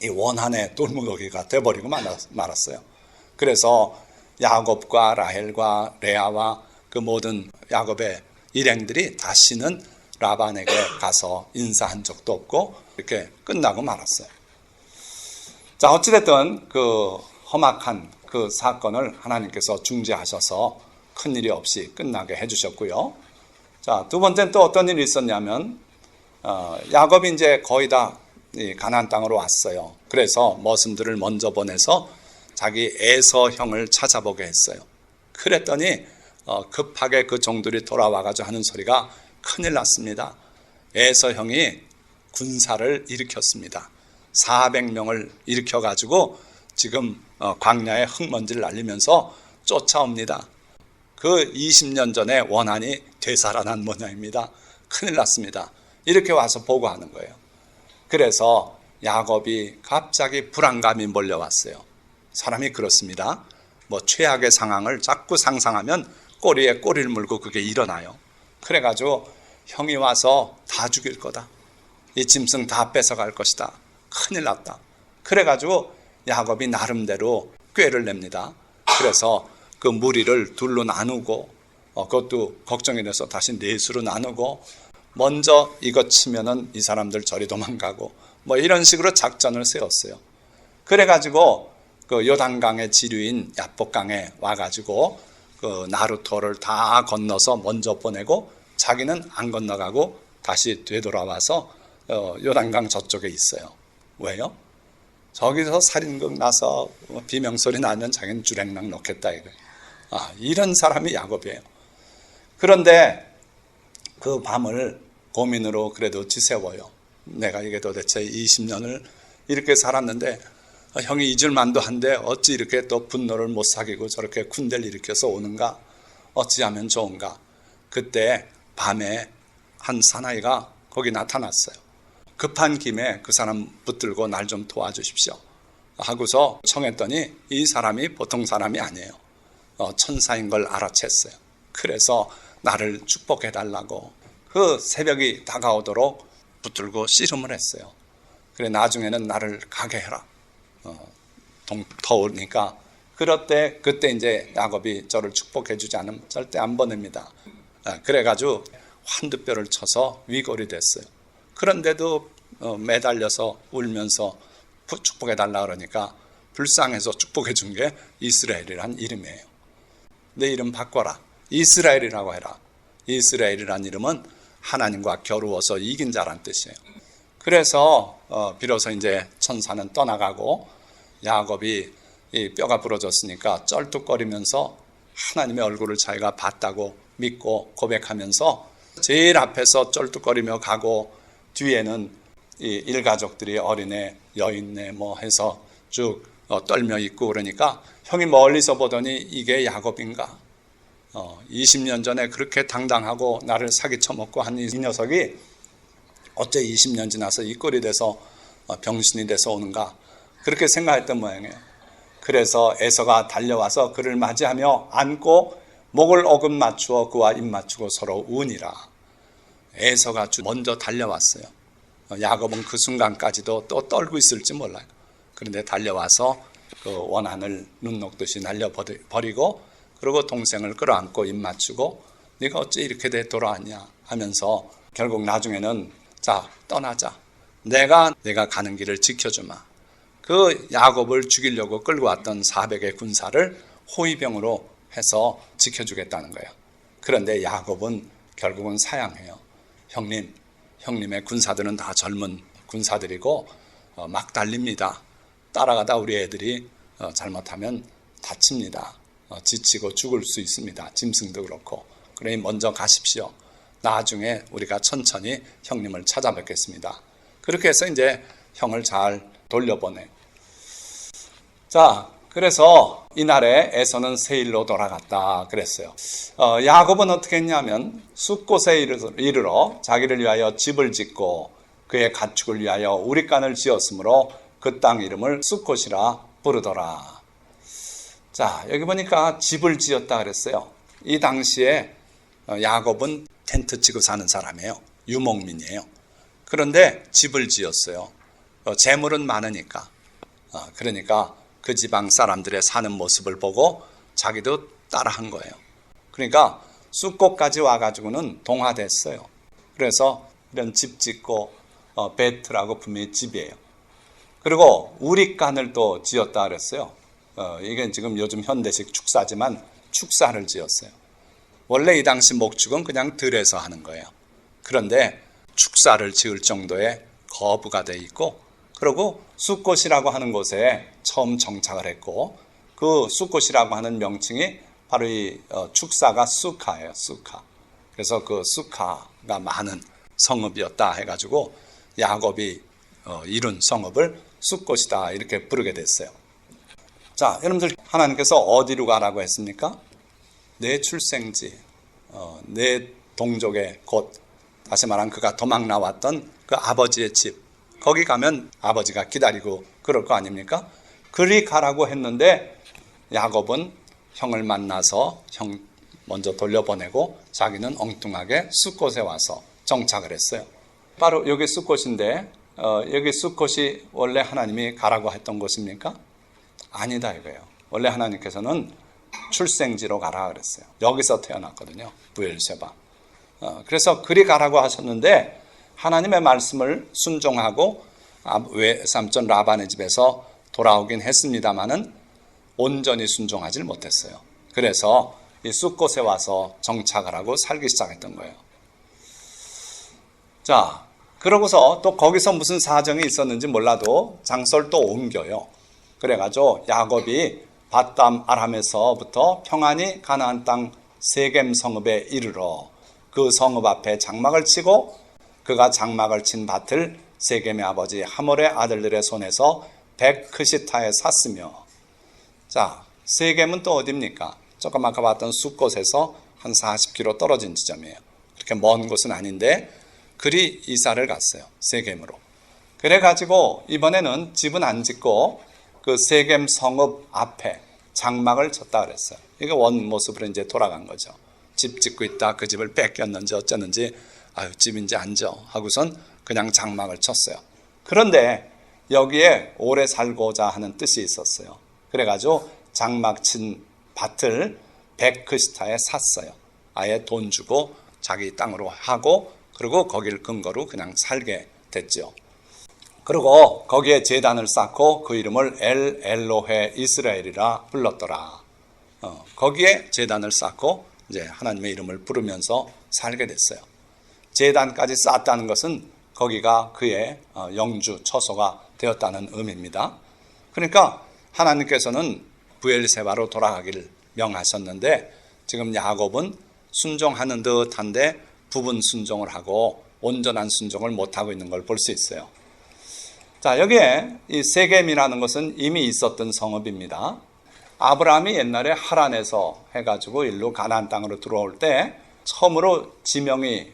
이 원한의 돌 무더기가 돼버리고 말았어요. 그래서 야곱과 라헬과 레아와 그 모든 야곱의 일행들이 다시는 라반에게 가서 인사한 적도 없고 이렇게 끝나고 말았어요. 자, 어찌됐든 그 험악한 그 사건을 하나님께서 중재하셔서 큰일이 없이 끝나게 해주셨고요. 자, 두 번째는 또 어떤 일이 있었냐면 야곱이 이제 거의 다 가나안 땅으로 왔어요. 그래서 머슴들을 먼저 보내서 자기 에서 형을 찾아보게 했어요. 그랬더니 급하게 그 종들이 돌아와가지고 하는 소리가 큰일 났습니다. 에서 형이 군사를 일으켰습니다. 400명을 일으켜가지고 지금 광야에 흙먼지를 날리면서 쫓아옵니다. 그 20년 전에 원한이 되살아난 모양입니다. 큰일 났습니다. 이렇게 와서 보고하는 거예요. 그래서 야곱이 갑자기 불안감이 몰려왔어요. 사람이 그렇습니다. 뭐 최악의 상황을 자꾸 상상하면 꼬리에 꼬리를 물고 그게 일어나요. 그래가지고 형이 와서 다 죽일 거다. 이 짐승 다 뺏어갈 것이다. 큰일 났다. 그래가지고 야곱이 나름대로 꾀를 냅니다. 그래서 그 무리를 둘로 나누고 그것도 걱정이 돼서 다시 넷으로 나누고 먼저 이거 치면은 이 사람들 저리 도망가고 뭐 이런 식으로 작전을 세웠어요. 그래가지고 그 요단강의 지류인 야복강에 와가지고 그 나루토를 다 건너서 먼저 보내고 자기는 안 건너가고 다시 되돌아와서 요단강 저쪽에 있어요. 왜요? 저기서 살인극 나서 비명소리 나면 자기는 주랭랑 놓겠다 이거예요. 이런 사람이 야곱이에요. 그런데 그 밤을 고민으로 그래도 지새워요. 내가 이게 도대체 20년을 이렇게 살았는데 형이 잊을 만도 한데 어찌 이렇게 또 분노를 못 사귀고 저렇게 군대를 일으켜서 오는가? 어찌하면 좋은가? 그때 밤에 한 사나이가 거기 나타났어요. 급한 김에 그 사람 붙들고 날 좀 도와주십시오 하고서 청했더니 이 사람이 보통 사람이 아니에요. 천사인 걸 알아챘어요. 그래서 나를 축복해달라고 그 새벽이 다가오도록 붙들고 씨름을 했어요. 그래 나중에는 나를 가게 해라. 더우니까 그때 이제 야곱이 저를 축복해주지 않으면 절대 안 보냅니다. 그래가지고 한두 뼈를 쳐서 위골이 됐어요. 그런데도 매달려서 울면서 축복해달라 그러니까 불쌍해서 축복해준 게 이스라엘이란 이름이에요. 내 이름 바꿔라. 이스라엘이라고 해라. 이스라엘이란 이름은 하나님과 겨루어서 이긴 자란 뜻이에요. 그래서 비로소 이제 천사는 떠나가고 야곱이 이 뼈가 부러졌으니까 쩔뚝거리면서 하나님의 얼굴을 자기가 봤다고 믿고 고백하면서 제일 앞에서 쩔뚝거리며 가고 뒤에는 이 일가족들이 어린애, 여인네 뭐 해서 쭉 떨며 있고 그러니까 형이 멀리서 보더니 이게 야곱인가? 20년 전에 그렇게 당당하고 나를 사기쳐 먹고 한 이 녀석이 어째 20년 지나서 이 꼴이 돼서 병신이 돼서 오는가? 그렇게 생각했던 모양이에요. 그래서 에서가 달려와서 그를 맞이하며 안고 목을 어금 맞추어 그와 입 맞추고 서로 우니라. 에서가 먼저 달려왔어요. 야곱은 그 순간까지도 또 떨고 있을지 몰라요. 그런데 달려와서 그 원한을 눈 녹듯이 날려버리고 그리고 동생을 끌어안고 입 맞추고 네가 어째 이렇게 돼 돌아왔냐 하면서 결국 나중에는 자 떠나자. 내가 가는 길을 지켜주마. 그 야곱을 죽이려고 끌고 왔던 400의 군사를 호위병으로 해서 지켜주겠다는 거예요. 그런데 야곱은 결국은 사양해요. 형님의 군사들은 다 젊은 군사들이고 막 달립니다. 따라가다 우리 애들이 잘못하면 다칩니다. 지치고 죽을 수 있습니다. 짐승도 그렇고. 그러니 먼저 가십시오. 나중에 우리가 천천히 형님을 찾아뵙겠습니다. 그렇게 해서 이제 형을 잘 돌려보내. 자, 그래서 이날에 에서는 세일로 돌아갔다 그랬어요. 야곱은 어떻게 했냐면 숫곳에 이르러 자기를 위하여 집을 짓고 그의 가축을 위하여 우릿간을 지었으므로 그 땅 이름을 숫곳이라 부르더라. 자, 여기 보니까 집을 지었다 그랬어요. 이 당시에 야곱은 텐트 치고 사는 사람이에요. 유목민이에요. 그런데 집을 지었어요. 재물은 많으니까. 그러니까 그 지방 사람들의 사는 모습을 보고 자기도 따라한 거예요. 그러니까 숫꽃까지 와가지고는 동화됐어요. 그래서 이런 집 짓고 베트라고 분명히 집이에요. 그리고 우리간을 또 지었다 그랬어요. 이게 지금 요즘 현대식 축사지만 축사를 지었어요. 원래 이 당시 목축은 그냥 들에서 하는 거예요. 그런데 축사를 지을 정도의 거부가 돼 있고, 그리고 숫꽃이라고 하는 곳에 처음 정착을 했고, 그 숫꽃이라고 하는 명칭이 바로 이 축사가 수카예요. 수카. 그래서 그 수카가 많은 성읍이었다 해가지고 야곱이 이룬 성읍을 숫꽃이다 이렇게 부르게 됐어요. 자, 여러분들 하나님께서 어디로 가라고 했습니까? 내 출생지, 내 동족의 곳, 다시 말하면 그가 도망 나왔던 그 아버지의 집, 거기 가면 아버지가 기다리고 그럴 거 아닙니까? 그리 가라고 했는데 야곱은 형을 만나서 형 먼저 돌려보내고 자기는 엉뚱하게 숫꽃에 와서 정착을 했어요. 바로 여기 숫꽃인데 여기 숫꽃이 원래 하나님이 가라고 했던 곳입니까? 아니다 이거예요. 원래 하나님께서는 출생지로 가라 그랬어요. 여기서 태어났거든요. 부엘세바. 그래서 그리 가라고 하셨는데 하나님의 말씀을 순종하고 외삼촌 라반의 집에서 돌아오긴 했습니다마는 온전히 순종하지 못했어요. 그래서 이 숫곳에 와서 정착을 하고 살기 시작했던 거예요. 자, 그러고서 또 거기서 무슨 사정이 있었는지 몰라도 장소를 또 옮겨요. 그래가지고 야곱이 밧담 아람에서부터 평안히 가나안 땅 세겜 성읍에 이르러 그 성읍 앞에 장막을 치고 그가 장막을 친 밭을 세겜의 아버지 하몰의 아들들의 손에서 백크시타에 샀으며, 자, 세겜은 또 어디입니까? 조금 아까 봤던 숫곳에서 한 40km 떨어진 지점이에요. 그렇게 먼 곳은 아닌데 그리 이사를 갔어요. 세겜으로. 그래가지고 이번에는 집은 안 짓고 그 세겜 성읍 앞에 장막을 쳤다 그랬어요. 이게 원 모습으로 이제 돌아간 거죠. 집 짓고 있다 그 집을 뺏겼는지 어쩌는지 아유 집인지 앉아 하고선 그냥 장막을 쳤어요. 그런데 여기에 오래 살고자 하는 뜻이 있었어요. 그래가지고 장막 친 밭을 백크시타에 샀어요. 아예 돈 주고 자기 땅으로 하고 그리고 거기를 근거로 그냥 살게 됐죠. 그리고 거기에 제단을 쌓고 그 이름을 엘로헤 이스라엘이라 불렀더라. 거기에 제단을 쌓고 이제 하나님의 이름을 부르면서 살게 됐어요. 제단까지 쌓았다는 것은 거기가 그의 영주 처소가 되었다는 의미입니다. 그러니까 하나님께서는 부엘세바로 돌아가기를 명하셨는데 지금 야곱은 순종하는 듯한데 부분 순종을 하고 온전한 순종을 못하고 있는 걸 볼 수 있어요. 자, 여기에 이 세겜이라는 것은 이미 있었던 성읍입니다. 아브라함이 옛날에 하란에서 해가지고 일로 가나안 땅으로 들어올 때 처음으로 지명이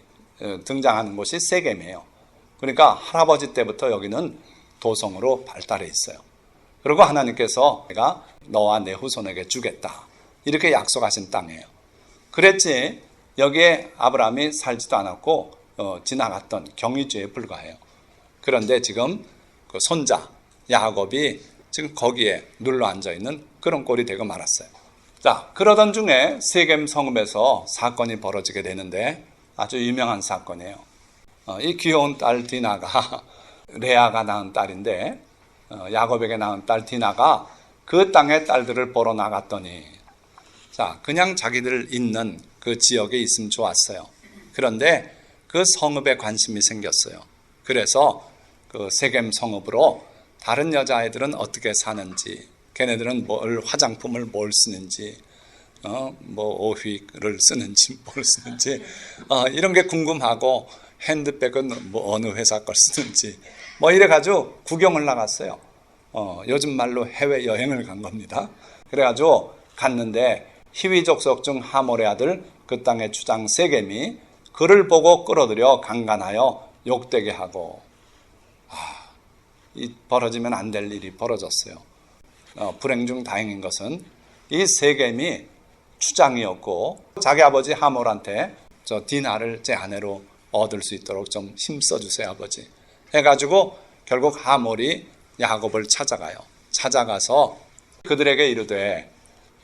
등장하는 곳이 세겜이에요. 그러니까 할아버지 때부터 여기는 도성으로 발달해 있어요. 그리고 하나님께서 내가 너와 내 후손에게 주겠다 이렇게 약속하신 땅이에요. 그랬지 여기에 아브라함이 살지도 않았고 지나갔던 경유지에 불과해요. 그런데 지금 그 손자 야곱이 지금 거기에 눌러 앉아있는 그런 꼴이 되고 말았어요. 자, 그러던 중에 세겜 성읍에서 사건이 벌어지게 되는데 아주 유명한 사건이에요. 이 귀여운 딸 디나가 레아가 낳은 딸인데 야곱에게 낳은 딸 디나가 그 땅의 딸들을 보러 나갔더니 자, 그냥 자기들 있는 그 지역에 있으면 좋았어요. 그런데 그 성읍에 관심이 생겼어요. 그래서 그 세겜 성읍으로 다른 여자아이들은 어떻게 사는지, 걔네들은 화장품을 뭘 쓰는지, 뭐 오휘를 쓰는지 뭘 쓰는지 이런 게 궁금하고 핸드백은 뭐 어느 회사 걸 쓰는지 뭐 이래가지고 구경을 나갔어요. 요즘 말로 해외 여행을 간 겁니다. 그래가지고 갔는데 히위족 속 중 하몰의 아들 그 땅의 주장 세겜이 그를 보고 끌어들여 강간하여 욕되게 하고 이 벌어지면 안 될 일이 벌어졌어요. 불행 중 다행인 것은 이 세겜이 추장이었고 자기 아버지 하몰한테 저 디나를 제 아내로 얻을 수 있도록 좀 힘써 주세요 아버지 해가지고 결국 하몰이 야곱을 찾아가요. 찾아가서 그들에게 이르되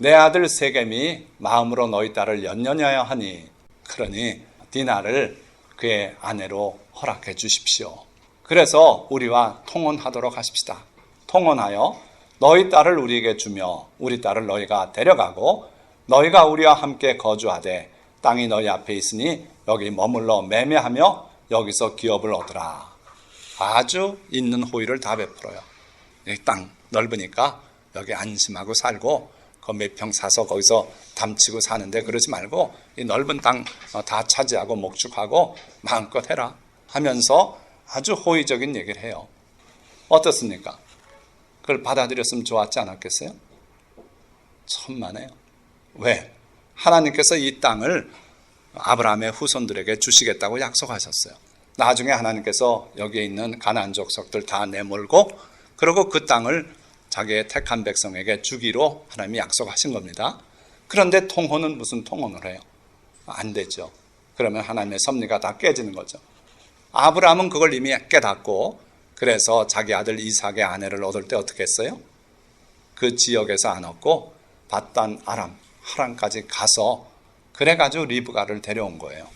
내 아들 세겜이 마음으로 너희 딸을 연연하여 하니 그러니 디나를 그의 아내로 허락해 주십시오. 그래서 우리와 통혼하도록 하십시다. 통혼하여 너희 딸을 우리에게 주며 우리 딸을 너희가 데려가고 너희가 우리와 함께 거주하되 땅이 너희 앞에 있으니 여기 머물러 매매하며 여기서 기업을 얻으라. 아주 있는 호의를 다 베풀어요. 땅 넓으니까 여기 안심하고 살고 그 몇 평 사서 거기서 담치고 사는데 그러지 말고 이 넓은 땅 다 차지하고 목축하고 마음껏 해라 하면서 아주 호의적인 얘기를 해요. 어떻습니까? 그걸 받아들였으면 좋았지 않았겠어요? 천만에요. 왜? 하나님께서 이 땅을 아브라함의 후손들에게 주시겠다고 약속하셨어요. 나중에 하나님께서 여기에 있는 가나안 족속들 다 내몰고 그리고 그 땅을 자기의 택한 백성에게 주기로 하나님이 약속하신 겁니다. 그런데 통혼은 무슨 통혼을 해요? 안 되죠. 그러면 하나님의 섭리가 다 깨지는 거죠. 아브라함은 그걸 이미 깨닫고 그래서 자기 아들 이삭의 아내를 얻을 때 어떻게 했어요? 그 지역에서 안 얻고 밧단 아람, 하란까지 가서 그래가지고 리브가를 데려온 거예요.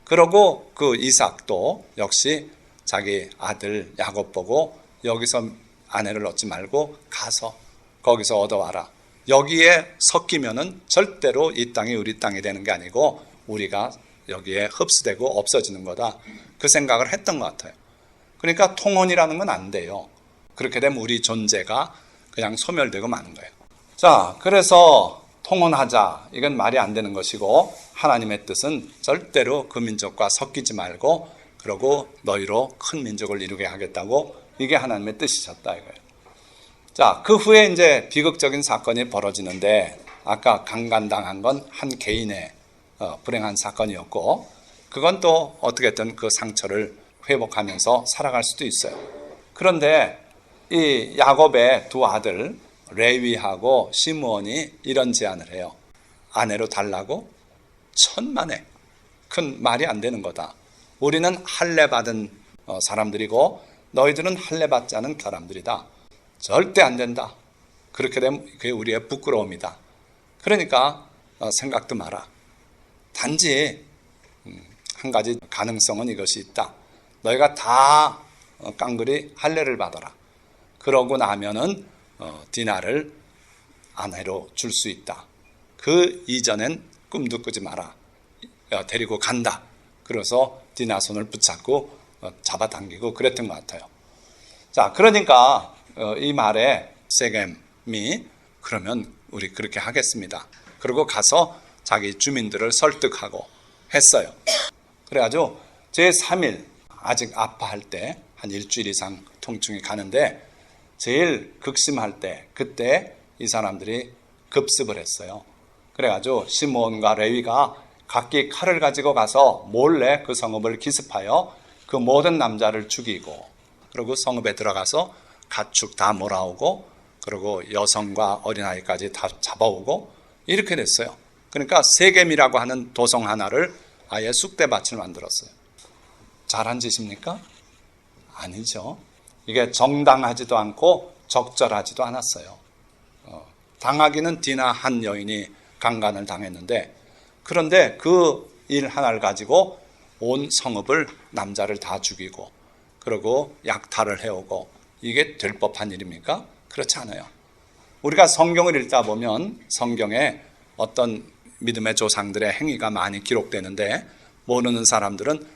그러고 그 이삭도 역시 자기 아들 야곱 보고 여기서 아내를 얻지 말고 가서 거기서 얻어와라. 여기에 섞이면은 절대로 이 땅이 우리 땅이 되는 게 아니고 우리가 여기에 흡수되고 없어지는 거다. 그 생각을 했던 것 같아요. 그러니까 통혼이라는 건 안 돼요. 그렇게 되면 우리 존재가 그냥 소멸되고 마는 거예요. 자, 그래서 통혼하자. 이건 말이 안 되는 것이고 하나님의 뜻은 절대로 그 민족과 섞이지 말고 그러고 너희로 큰 민족을 이루게 하겠다고 이게 하나님의 뜻이셨다 이거예요. 자, 그 후에 이제 비극적인 사건이 벌어지는데 아까 강간당한 건 한 개인의 불행한 사건이었고 그건 또 어떻게든 그 상처를 회복하면서 살아갈 수도 있어요. 그런데 이 야곱의 두 아들 레위하고 시므온이 이런 제안을 해요. 아내로 달라고? 천만에 큰 말이 안 되는 거다. 우리는 할례 받은 사람들이고 너희들은 할례 받지 않은 사람들이다. 절대 안 된다. 그렇게 되면 그게 우리의 부끄러움이다. 그러니까 생각도 마라. 단지 한 가지 가능성은 이것이 있다. 너희가 다 깡그리 할례를 받아라. 그러고 나면은 디나를 아내로 줄 수 있다. 그 이전엔 꿈도 꾸지 마라. 데리고 간다. 그래서 디나 손을 붙잡고 잡아당기고 그랬던 것 같아요. 자, 그러니까 이 말에 세겜이 그러면 우리 그렇게 하겠습니다. 그리고 가서 자기 주민들을 설득하고 했어요. 그래가지고 제3일 아직 아파할 때 한 일주일 이상 통증이 가는데 제일 극심할 때 그때 이 사람들이 급습을 했어요. 그래가지고 시므온과 레위가 각기 칼을 가지고 가서 몰래 그 성읍을 기습하여 그 모든 남자를 죽이고 그리고 성읍에 들어가서 가축 다 몰아오고 그리고 여성과 어린아이까지 다 잡아오고 이렇게 됐어요. 그러니까 세겜이라고 하는 도성 하나를 아예 쑥대밭을 만들었어요. 잘한 짓입니까? 아니죠. 이게 정당하지도 않고 적절하지도 않았어요. 당하기는 디나 한 여인이 강간을 당했는데 그런데 그 일 하나를 가지고 온 성읍을 남자를 다 죽이고 그리고 약탈을 해오고 이게 될 법한 일입니까? 그렇지 않아요. 우리가 성경을 읽다 보면 성경에 어떤 믿음의 조상들의 행위가 많이 기록되는데 모르는 사람들은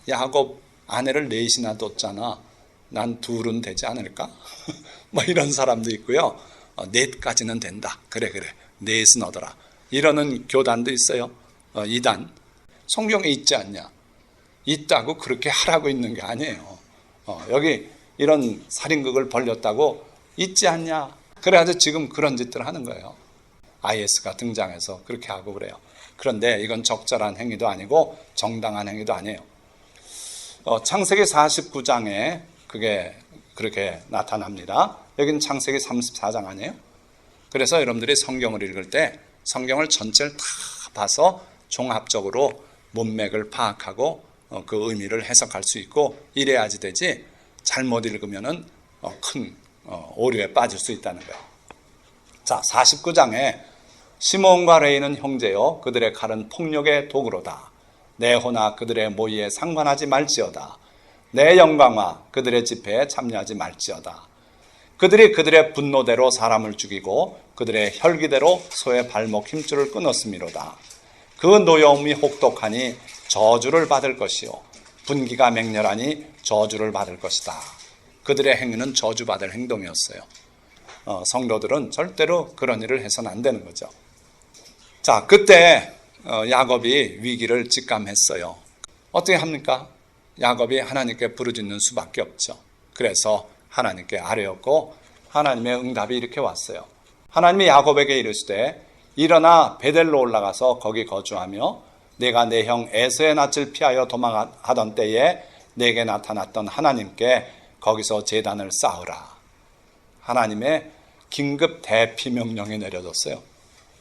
야곱 아내를 넷이나 뒀잖아. 난 둘은 되지 않을까? 뭐 이런 사람도 있고요. 넷까지는 된다. 그래 넷은 얻어라. 이러는 교단도 있어요. 이단. 성경에 있지 않냐? 있다고 그렇게 하라고 있는 게 아니에요. 여기 이런 살인극을 벌렸다고 있지 않냐? 그래가지고 지금 그런 짓들을 하는 거예요. IS가 등장해서 그렇게 하고 그래요. 그런데 이건 적절한 행위도 아니고 정당한 행위도 아니에요. 창세기 49장에 그게 그렇게 나타납니다. 여기는 창세기 34장 아니에요? 그래서 여러분들이 성경을 읽을 때 성경을 전체를 다 봐서 종합적으로 문맥을 파악하고 그 의미를 해석할 수 있고 이래야지 되지 잘못 읽으면은 큰 오류에 빠질 수 있다는 거예요. 자, 49장에 시몬과 레위는 형제요 그들의 칼은 폭력의 도구로다. 내 호나 그들의 모의에 상관하지 말지어다. 내 영광과 그들의 집회에 참여하지 말지어다. 그들이 그들의 분노대로 사람을 죽이고 그들의 혈기대로 소의 발목 힘줄을 끊었음이로다. 그 노여움이 혹독하니 저주를 받을 것이요 분기가 맹렬하니 저주를 받을 것이다. 그들의 행위는 저주받을 행동이었어요. 성도들은 절대로 그런 일을 해서는 안 되는 거죠. 자, 그때 야곱이 위기를 직감했어요. 어떻게 합니까? 야곱이 하나님께 부르짖는 수밖에 없죠. 그래서 하나님께 아뢰었고 하나님의 응답이 이렇게 왔어요. 하나님이 야곱에게 이르시되 일어나 베델로 올라가서 거기 거주하며 내가 내 형 에서의 낯을 피하여 도망하던 때에 내게 나타났던 하나님께 거기서 제단을 쌓으라. 하나님의 긴급 대피 명령이 내려졌어요.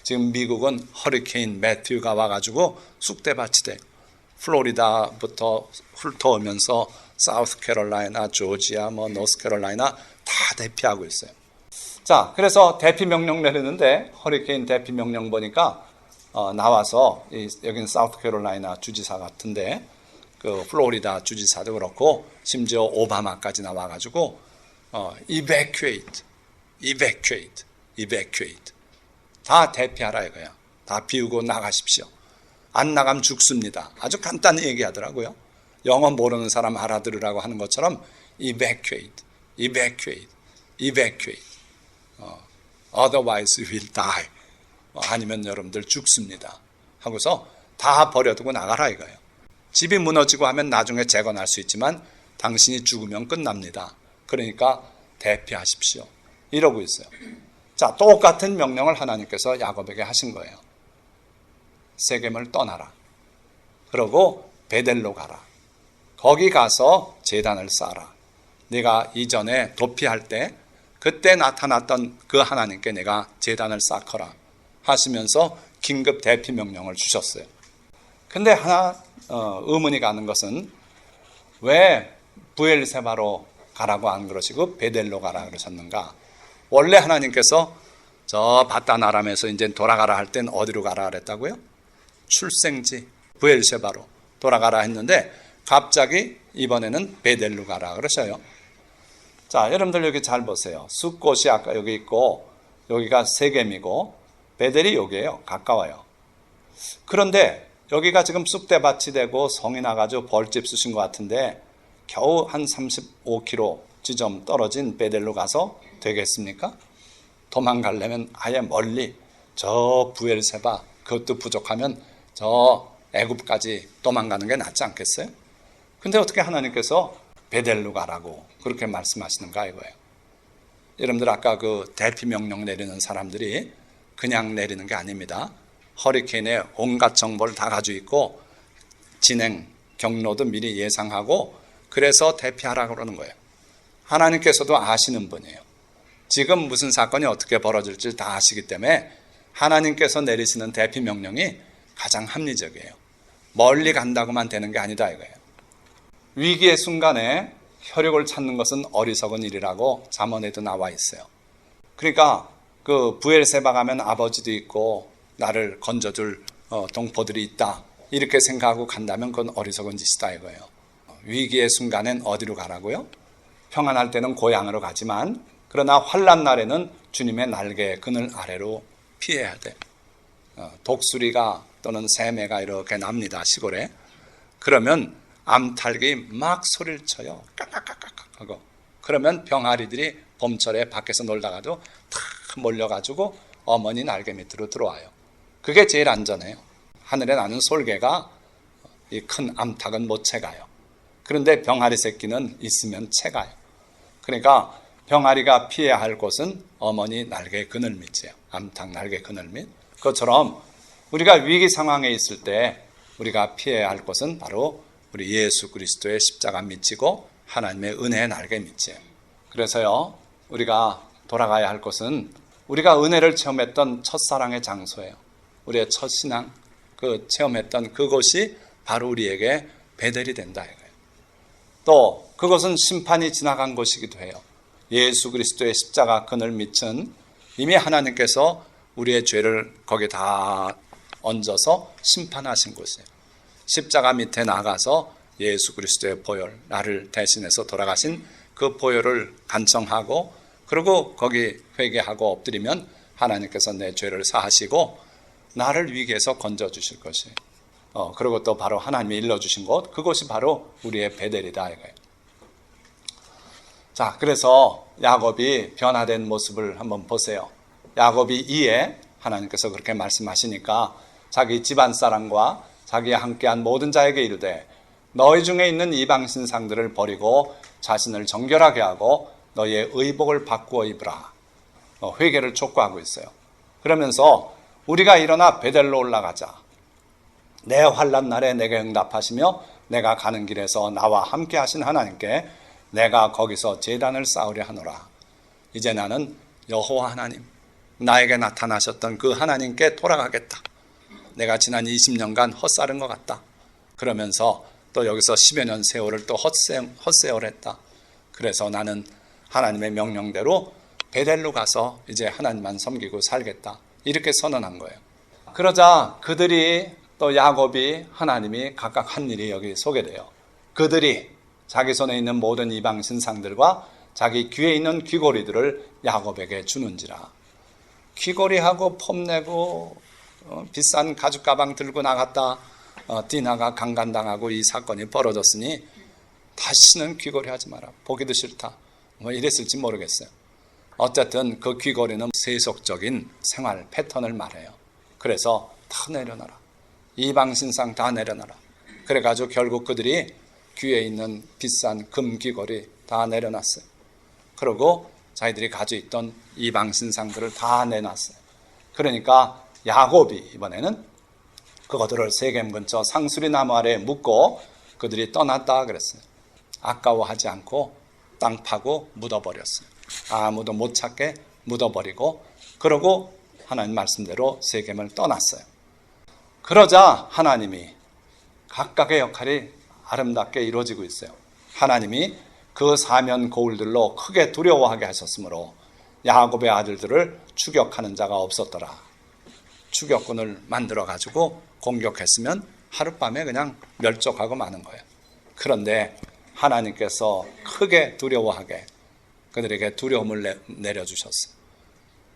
지금 미국은 허리케인 매튜가 와가지고 쑥대밭이 돼. 플로리다부터 훑어오면서 사우스캐롤라이나, 조지아, 노스캐롤라이나 다 대피하고 있어요. 자, 그래서 대피 명령 내리는데 허리케인 대피 명령 보니까 나와서 여기는 사우스캐롤라이나 주지사 같은데 그 플로리다 주지사도 그렇고 심지어 오바마까지 나와가지고 evacuate 다 대피하라 이거야. 다 비우고 나가십시오. 안 나가면 죽습니다. 아주 간단히 얘기하더라고요. 영어 모르는 사람 알아들으라고 하는 것처럼 evacuate. Otherwise we'll die. 아니면 여러분들 죽습니다. 하고서 다 버려두고 나가라 이거예요. 집이 무너지고 하면 나중에 재건할 수 있지만 당신이 죽으면 끝납니다. 그러니까 대피하십시오. 이러고 있어요. 자, 똑같은 명령을 하나님께서 야곱에게 하신 거예요. 세겜을 떠나라. 그러고 베델로 가라. 거기 가서 제단을 쌓아라. 네가 이전에 도피할 때 그때 나타났던 그 하나님께 내가 제단을 쌓거라 하시면서 긴급 대피 명령을 주셨어요. 근데 하나 의문이 가는 것은 왜 브엘세바로 가라고 안 그러시고 베델로 가라 그러셨는가? 원래 하나님께서 저 바단 아람에서 이제 돌아가라 할 땐 어디로 가라 그랬다고요? 출생지 브엘세바로 돌아가라 했는데 갑자기 이번에는 베델로 가라 그러셔요. 자, 여러분들 여기 잘 보세요. 숫곳이 아까 여기 있고 여기가 세겜이고 베델이 여기에요. 가까워요. 그런데 여기가 지금 쑥대밭이 되고 성이 나가지고 벌집 쑤신 것 같은데 겨우 한 35km 지점 떨어진 베델로 가서 되겠습니까? 도망가려면 아예 멀리 저 브엘세바 그것도 부족하면 저 애굽까지 도망가는 게 낫지 않겠어요? 근데 어떻게 하나님께서 베델로 가라고 그렇게 말씀하시는가 이거예요. 여러분들 아까 그 대피 명령 내리는 사람들이 그냥 내리는 게 아닙니다. 허리케인에 온갖 정보를 다 가지고 있고 진행 경로도 미리 예상하고 그래서 대피하라고 그러는 거예요. 하나님께서도 아시는 분이에요. 지금 무슨 사건이 어떻게 벌어질지 다 아시기 때문에 하나님께서 내리시는 대피 명령이 가장 합리적이에요. 멀리 간다고만 되는 게 아니다 이거예요. 위기의 순간에 혈육을 찾는 것은 어리석은 일이라고 잠언에도 나와 있어요. 그러니까 그 브엘세바 가면 아버지도 있고 나를 건져줄 동포들이 있다 이렇게 생각하고 간다면 그건 어리석은 짓이다 이거예요. 위기의 순간엔 어디로 가라고요? 평안할 때는 고향으로 가지만 그러나 환난 날에는 주님의 날개 그늘 아래로 피해야 돼. 독수리가 또는 새매가 이렇게 납니다 시골에. 그러면 암탉이 막 소리를 쳐요. 깍깍깍깍 하고. 그러면 병아리들이 봄철에 밖에서 놀다가도 다 몰려가지고 어머니 날개 밑으로 들어와요. 그게 제일 안전해요. 하늘에 나는 솔개가 이 큰 암탉은 못 채가요. 그런데 병아리 새끼는 있으면 채가요. 그러니까 병아리가 피해야 할 곳은 어머니 날개 그늘 밑이에요. 암탉 날개 그늘 밑. 그것처럼 우리가 위기 상황에 있을 때 우리가 피해야 할 곳은 바로 우리 예수 그리스도의 십자가 밑이고 하나님의 은혜의 날개 밑이에요. 그래서요 우리가 돌아가야 할 곳은 우리가 은혜를 체험했던 첫사랑의 장소예요. 우리의 첫 신앙 그 체험했던 그곳이 바로 우리에게 베델이 된다 이거예요. 또 그것은 심판이 지나간 곳이기도 해요. 예수 그리스도의 십자가 그늘 밑은 이미 하나님께서 우리의 죄를 거기 다 얹어서 심판하신 곳이에요. 십자가 밑에 나가서 예수 그리스도의 보혈, 나를 대신해서 돌아가신 그 보혈을 간청하고, 그리고 거기 회개하고 엎드리면 하나님께서 내 죄를 사하시고 나를 위기에서 건져주실 것이에요. 그리고 또 바로 하나님이 일러주신 곳, 그곳이 바로 우리의 베델이다 이거예요. 자, 그래서 야곱이 변화된 모습을 한번 보세요. 야곱이 2에 하나님께서 그렇게 말씀하시니까 자기 집안 사람과 자기와 함께한 모든 자에게 이르되 너희 중에 있는 이방 신상들을 버리고 자신을 정결하게 하고 너희의 의복을 바꾸어 입으라. 회개를 촉구하고 있어요. 그러면서 우리가 일어나 베델로 올라가자. 내 환난 날에 내게 응답하시며 내가 가는 길에서 나와 함께 하신 하나님께 내가 거기서 제단을 쌓으려 하노라. 이제 나는 여호와 하나님, 나에게 나타나셨던 그 하나님께 돌아가겠다. 내가 지난 20년간 헛살은 것 같다. 그러면서 또 여기서 10여 년 세월을 또 헛세월했다. 그래서 나는 하나님의 명령대로 베델로 가서 이제 하나님만 섬기고 살겠다. 이렇게 선언한 거예요. 그러자 그들이 또 야곱이 하나님이 각각 한 일이 여기 소개돼요. 그들이 자기 손에 있는 모든 이방 신상들과 자기 귀에 있는 귀고리들을 야곱에게 주는지라. 귀고리하고 폼내고 비싼 가죽 가방 들고 나갔다 디나가 강간당하고 이 사건이 벌어졌으니 다시는 귀고리 하지 마라. 보기도 싫다. 뭐 이랬을지 모르겠어요. 어쨌든 그 귀고리는 세속적인 생활 패턴을 말해요. 그래서 다 내려놔라. 이방 신상 다 내려놔라. 그래가지고 결국 그들이 귀에 있는 비싼 금 귀걸이 다 내려놨어요. 그리고 자기들이 가지고 있던 이방 신상들을 다 내놨어요. 그러니까 야곱이 이번에는 그것들을 세겜 근처 상수리 나무 아래에 묻고 그들이 떠났다 그랬어요. 아까워하지 않고 땅 파고 묻어버렸어요. 아무도 못 찾게 묻어버리고, 그러고 하나님 말씀대로 세겜을 떠났어요. 그러자 하나님이 각각의 역할이 아름답게 이루어지고 있어요. 하나님이 그 사면 고울들로 크게 두려워하게 하셨으므로 야곱의 아들들을 추격하는 자가 없었더라. 추격군을 만들어가지고 공격했으면 하룻밤에 그냥 멸족하고 마는 거예요. 그런데 하나님께서 크게 두려워하게 그들에게 두려움을 내려주셨어요.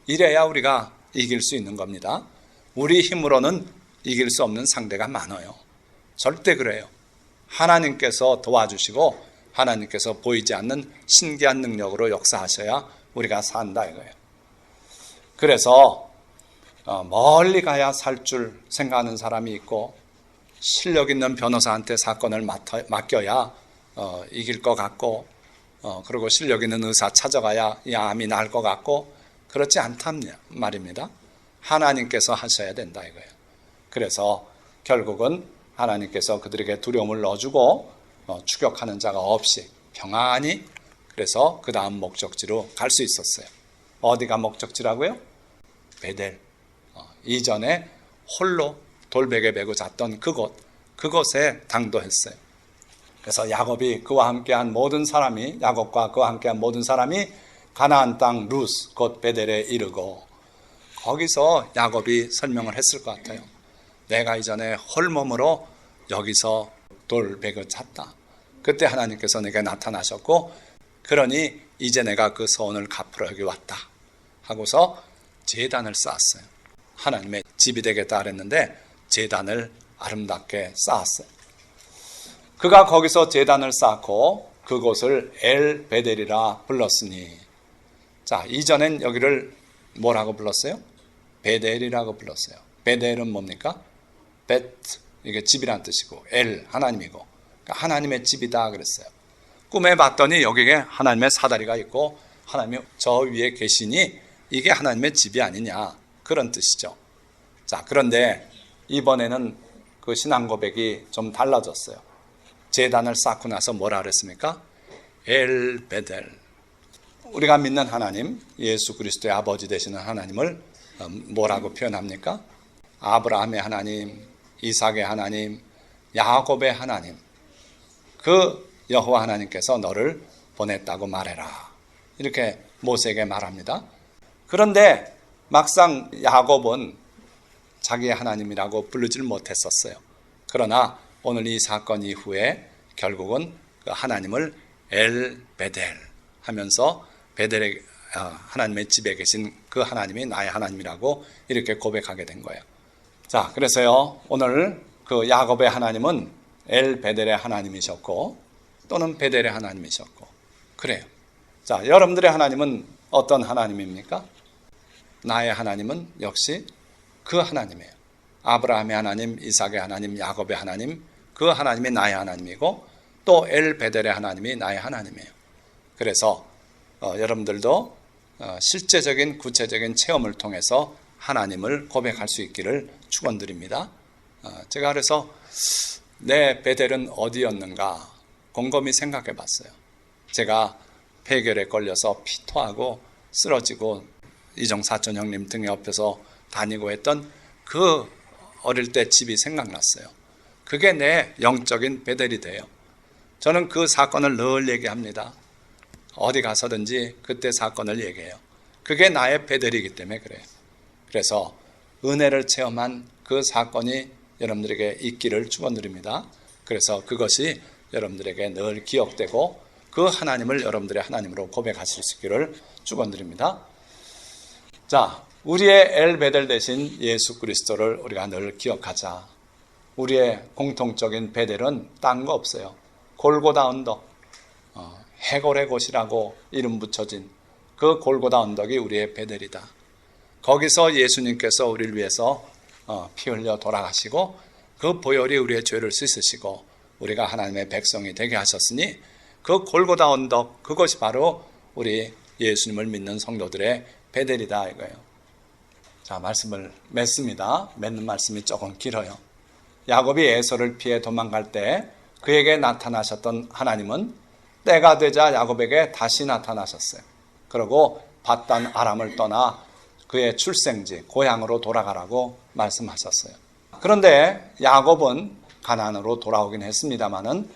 이래야 우리가 이길 수 있는 겁니다. 우리 힘으로는 이길 수 없는 상대가 많아요. 절대 그래요. 하나님께서 도와주시고 하나님께서 보이지 않는 신기한 능력으로 역사하셔야 우리가 산다 이거예요. 그래서 멀리 가야 살 줄 생각하는 사람이 있고, 실력 있는 변호사한테 사건을 맡겨야 이길 것 같고, 그리고 실력 있는 의사 찾아가야 이 암이 나을 것 같고, 그렇지 않단 말입니다. 하나님께서 하셔야 된다 이거예요. 그래서 결국은 하나님께서 그들에게 두려움을 넣어주고 추격하는 자가 없이 평안히, 그래서 그 다음 목적지로 갈 수 있었어요. 어디가 목적지라고요? 베델. 이전에 홀로 돌베개 메고 잤던 그곳에 당도했어요. 그래서 야곱과 그와 함께한 모든 사람이 가나안 땅 루스 곧 베델에 이르고, 거기서 야곱이 설명을 했을 것 같아요. 내가 이전에 홀몸으로 여기서 돌베개 잤다. 그때 하나님께서 내게 나타나셨고, 그러니 이제 내가 그 소원을 갚으러 여기 왔다 하고서 제단을 쌓았어요. 하나님의 집이 되겠다 그랬는데 제단을 아름답게 쌓았어요. 그가 거기서 제단을 쌓고 그곳을 엘 베델이라 불렀으니, 자, 이전엔 여기를 뭐라고 불렀어요? 베델이라고 불렀어요. 베델은 뭡니까? 베트, 이게 집이란 뜻이고, 엘, 하나님이고, 그러니까 하나님의 집이다 그랬어요. 꿈에 봤더니 여기에 하나님의 사다리가 있고 하나님이 저 위에 계시니 이게 하나님의 집이 아니냐, 그런 뜻이죠. 자, 그런데 이번에는 그 신앙 고백이 좀 달라졌어요. 제단을 쌓고 나서 뭐라 그랬습니까? 엘 베델. 우리가 믿는 하나님, 예수 그리스도의 아버지 되시는 하나님을 뭐라고 표현합니까? 아브라함의 하나님, 이삭의 하나님, 야곱의 하나님, 그 여호와 하나님께서 너를 보냈다고 말해라. 이렇게 모세에게 말합니다. 그런데 막상 야곱은 자기의 하나님이라고 부르질 못했었어요. 그러나 오늘 이 사건 이후에 결국은 그 하나님을 엘 베델 하면서 베델의 하나님의 집에 계신 그 하나님이 나의 하나님이라고 이렇게 고백하게 된 거예요. 자, 그래서요, 오늘 그 야곱의 하나님은 엘 베델의 하나님이셨고 또는 베델의 하나님이셨고 그래요. 자, 여러분들의 하나님은 어떤 하나님입니까? 나의 하나님은 역시 그 하나님이에요. 아브라함의 하나님, 이삭의 하나님, 야곱의 하나님, 그 하나님이 나의 하나님이고 또 엘 베델의 하나님이 나의 하나님이에요. 그래서 여러분들도 실제적인 구체적인 체험을 통해서 하나님을 고백할 수 있기를 축원드립니다. 제가 그래서 내 베델은 어디였는가 곰곰이 생각해 봤어요. 제가 폐결에 걸려서 피토하고 쓰러지고 이정 사촌 형님 등 옆에서 다니고 했던 그 어릴 때 집이 생각났어요. 그게 내 영적인 베델이 돼요. 저는 그 사건을 늘 얘기합니다. 어디 가서든지 그때 사건을 얘기해요. 그게 나의 베델이기 때문에 그래요. 그래서 은혜를 체험한 그 사건이 여러분들에게 있기를 축원드립니다. 그래서 그것이 여러분들에게 늘 기억되고 그 하나님을 여러분들의 하나님으로 고백하실 수 있기를 축원드립니다. 자, 우리의 엘 베델 대신 예수 그리스도를 우리가 늘 기억하자. 우리의 공통적인 베델은 딴 거 없어요. 골고다 언덕, 해골의 곳이라고 이름 붙여진 그 골고다 언덕이 우리의 베델이다. 거기서 예수님께서 우리를 위해서 피 흘려 돌아가시고 그 보혈이 우리의 죄를 씻으시고 우리가 하나님의 백성이 되게 하셨으니 그 골고다 언덕, 그것이 바로 우리 예수님을 믿는 성도들의 베델이다 이거예요. 자, 말씀을 맺습니다. 맺는 말씀이 조금 길어요. 야곱이 에서를 피해 도망갈 때 그에게 나타나셨던 하나님은 때가 되자 야곱에게 다시 나타나셨어요. 그리고 밧단 아람을 떠나 그의 출생지 고향으로 돌아가라고 말씀하셨어요. 그런데 야곱은 가나안으로 돌아오긴 했습니다마는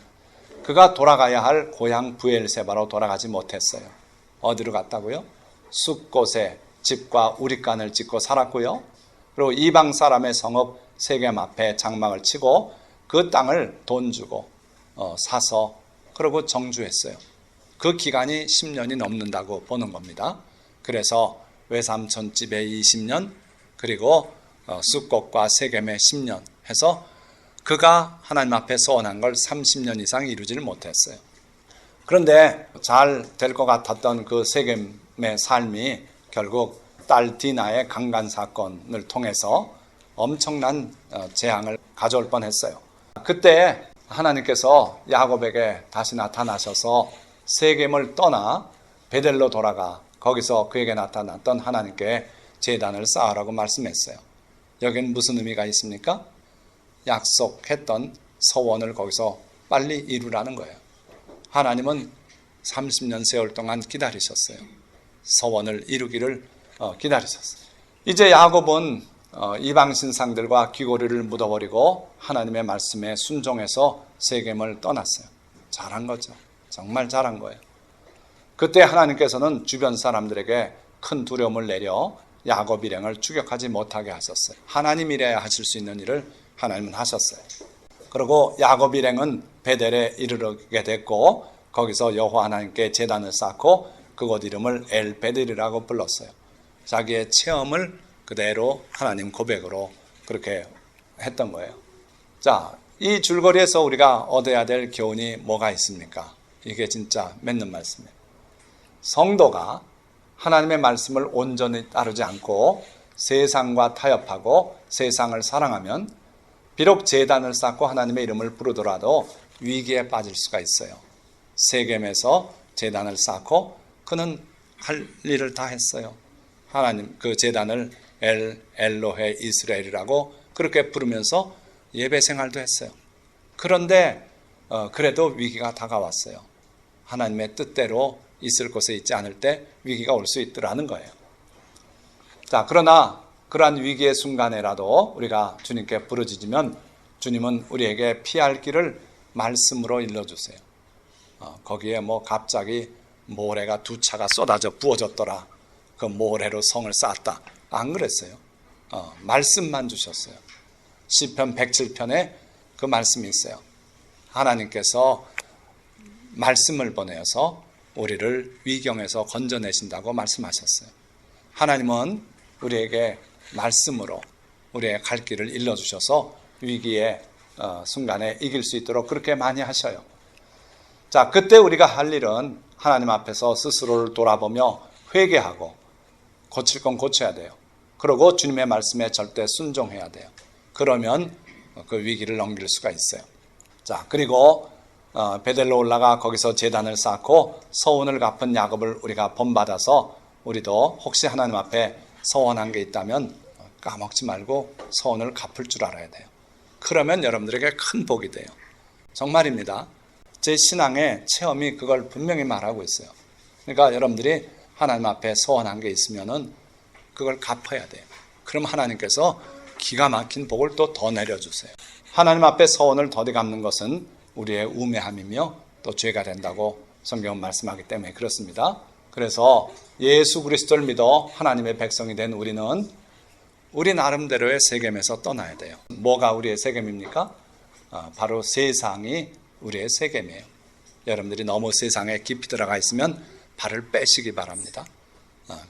그가 돌아가야 할 고향 브엘세바로 돌아가지 못했어요. 어디로 갔다고요? 숲곳에 집과 우릿간을 짓고 살았고요. 그리고 이방 사람의 성읍 세겜 앞에 장막을 치고 그 땅을 돈 주고 사서 그리고 정주했어요. 그 기간이 10년이 넘는다고 보는 겁니다. 그래서 외삼촌 집에 20년 그리고 숲곳과 세겜에 10년 해서 그가 하나님 앞에 서원한 걸 30년 이상 이루지를 못했어요. 그런데 잘 될 것 같았던 그 세겜의 삶이 결국 딸 디나의 강간 사건을 통해서 엄청난 재앙을 가져올 뻔했어요. 그때 하나님께서 야곱에게 다시 나타나셔서 세겜을 떠나 베델로 돌아가 거기서 그에게 나타났던 하나님께 제단을 쌓으라고 말씀했어요. 여기는 무슨 의미가 있습니까? 약속했던 서원을 거기서 빨리 이루라는 거예요. 하나님은 30년 세월 동안 기다리셨어요. 서원을 이루기를 기다리셨어요. 이제 야곱은 이방 신상들과 귀고리를 묻어버리고 하나님의 말씀에 순종해서 세겜을 떠났어요. 잘한 거죠. 정말 잘한 거예요. 그때 하나님께서는 주변 사람들에게 큰 두려움을 내려 야곱 일행을 추격하지 못하게 하셨어요. 하나님 이래야 하실 수 있는 일을 하나님은 하셨어요. 그리고 야곱 일행은 베델에 이르게 됐고 거기서 여호와 하나님께 제단을 쌓고 그곳 이름을 엘 베델이라고 불렀어요. 자기의 체험을 그대로 하나님 고백으로 그렇게 했던 거예요. 자, 이 줄거리에서 우리가 얻어야 될 교훈이 뭐가 있습니까? 이게 진짜 맺는 말씀이에요. 성도가 하나님의 말씀을 온전히 따르지 않고 세상과 타협하고 세상을 사랑하면 비록 제단을 쌓고 하나님의 이름을 부르더라도 위기에 빠질 수가 있어요. 세겜에서 제단을 쌓고 그는 할 일을 다 했어요. 하나님 그 제단을 엘로헤 이스라엘이라고 그렇게 부르면서 예배 생활도 했어요. 그런데 그래도 위기가 다가왔어요. 하나님의 뜻대로 있을 곳에 있지 않을 때 위기가 올 수 있더라는 거예요. 자, 그러나 그러한 위기의 순간에라도 우리가 주님께 부르짖으면 주님은 우리에게 피할 길을 말씀으로 일러주세요. 거기에 뭐 갑자기 모래가 두 차가 쏟아져 부어졌더라. 그 모래로 성을 쌓았다. 안 그랬어요. 말씀만 주셨어요. 시편 107편에 그 말씀이 있어요. 하나님께서 말씀을 보내어서 우리를 위경에서 건져내신다고 말씀하셨어요. 하나님은 우리에게 말씀으로 우리의 갈 길을 일러주셔서 위기의 순간에 이길 수 있도록 그렇게 많이 하셔요. 자, 그때 우리가 할 일은 하나님 앞에서 스스로를 돌아보며 회개하고 고칠 건 고쳐야 돼요. 그리고 주님의 말씀에 절대 순종해야 돼요. 그러면 그 위기를 넘길 수가 있어요. 자, 그리고 베델로 올라가 거기서 제단을 쌓고 서원을 갚은 야곱을 우리가 본받아서 우리도 혹시 하나님 앞에 서원한 게 있다면 까먹지 말고 서원을 갚을 줄 알아야 돼요. 그러면 여러분들에게 큰 복이 돼요. 정말입니다. 제 신앙의 체험이 그걸 분명히 말하고 있어요. 그러니까 여러분들이 하나님 앞에 서원한 게 있으면은 그걸 갚아야 돼요. 그럼 하나님께서 기가 막힌 복을 또 더 내려주세요. 하나님 앞에 서원을 더디 갚는 것은 우리의 우매함이며 또 죄가 된다고 성경은 말씀하기 때문에 그렇습니다. 그래서 예수 그리스도를 믿어 하나님의 백성이 된 우리는 우리 나름대로의 세겜에서 떠나야 돼요. 뭐가 우리의 세겜입니까? 바로 세상이 우리의 세겜이에요. 여러분들이 너무 세상에 깊이 들어가 있으면 발을 빼시기 바랍니다.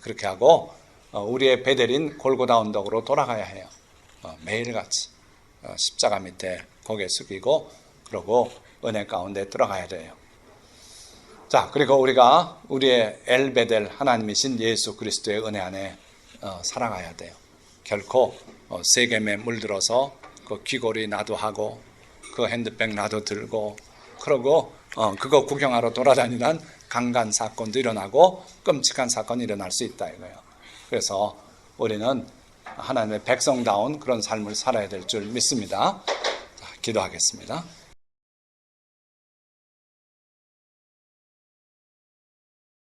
그렇게 하고 우리의 베델인 골고다 언덕으로 돌아가야 해요. 매일같이 십자가 밑에 고개 숙이고 그러고 은혜 가운데 들어가야 돼요. 자, 그리고 우리가 우리의 엘베델 하나님이신 예수 그리스도의 은혜 안에 살아가야 돼요. 결코 세겜에 물들어서 그 귀걸이 나도 하고 그 핸드백 나도 들고 그러고 그거 구경하러 돌아다니는 강간 사건도 일어나고 끔찍한 사건이 일어날 수 있다 이거예요. 그래서 우리는 하나님의 백성다운 그런 삶을 살아야 될 줄 믿습니다. 자, 기도하겠습니다.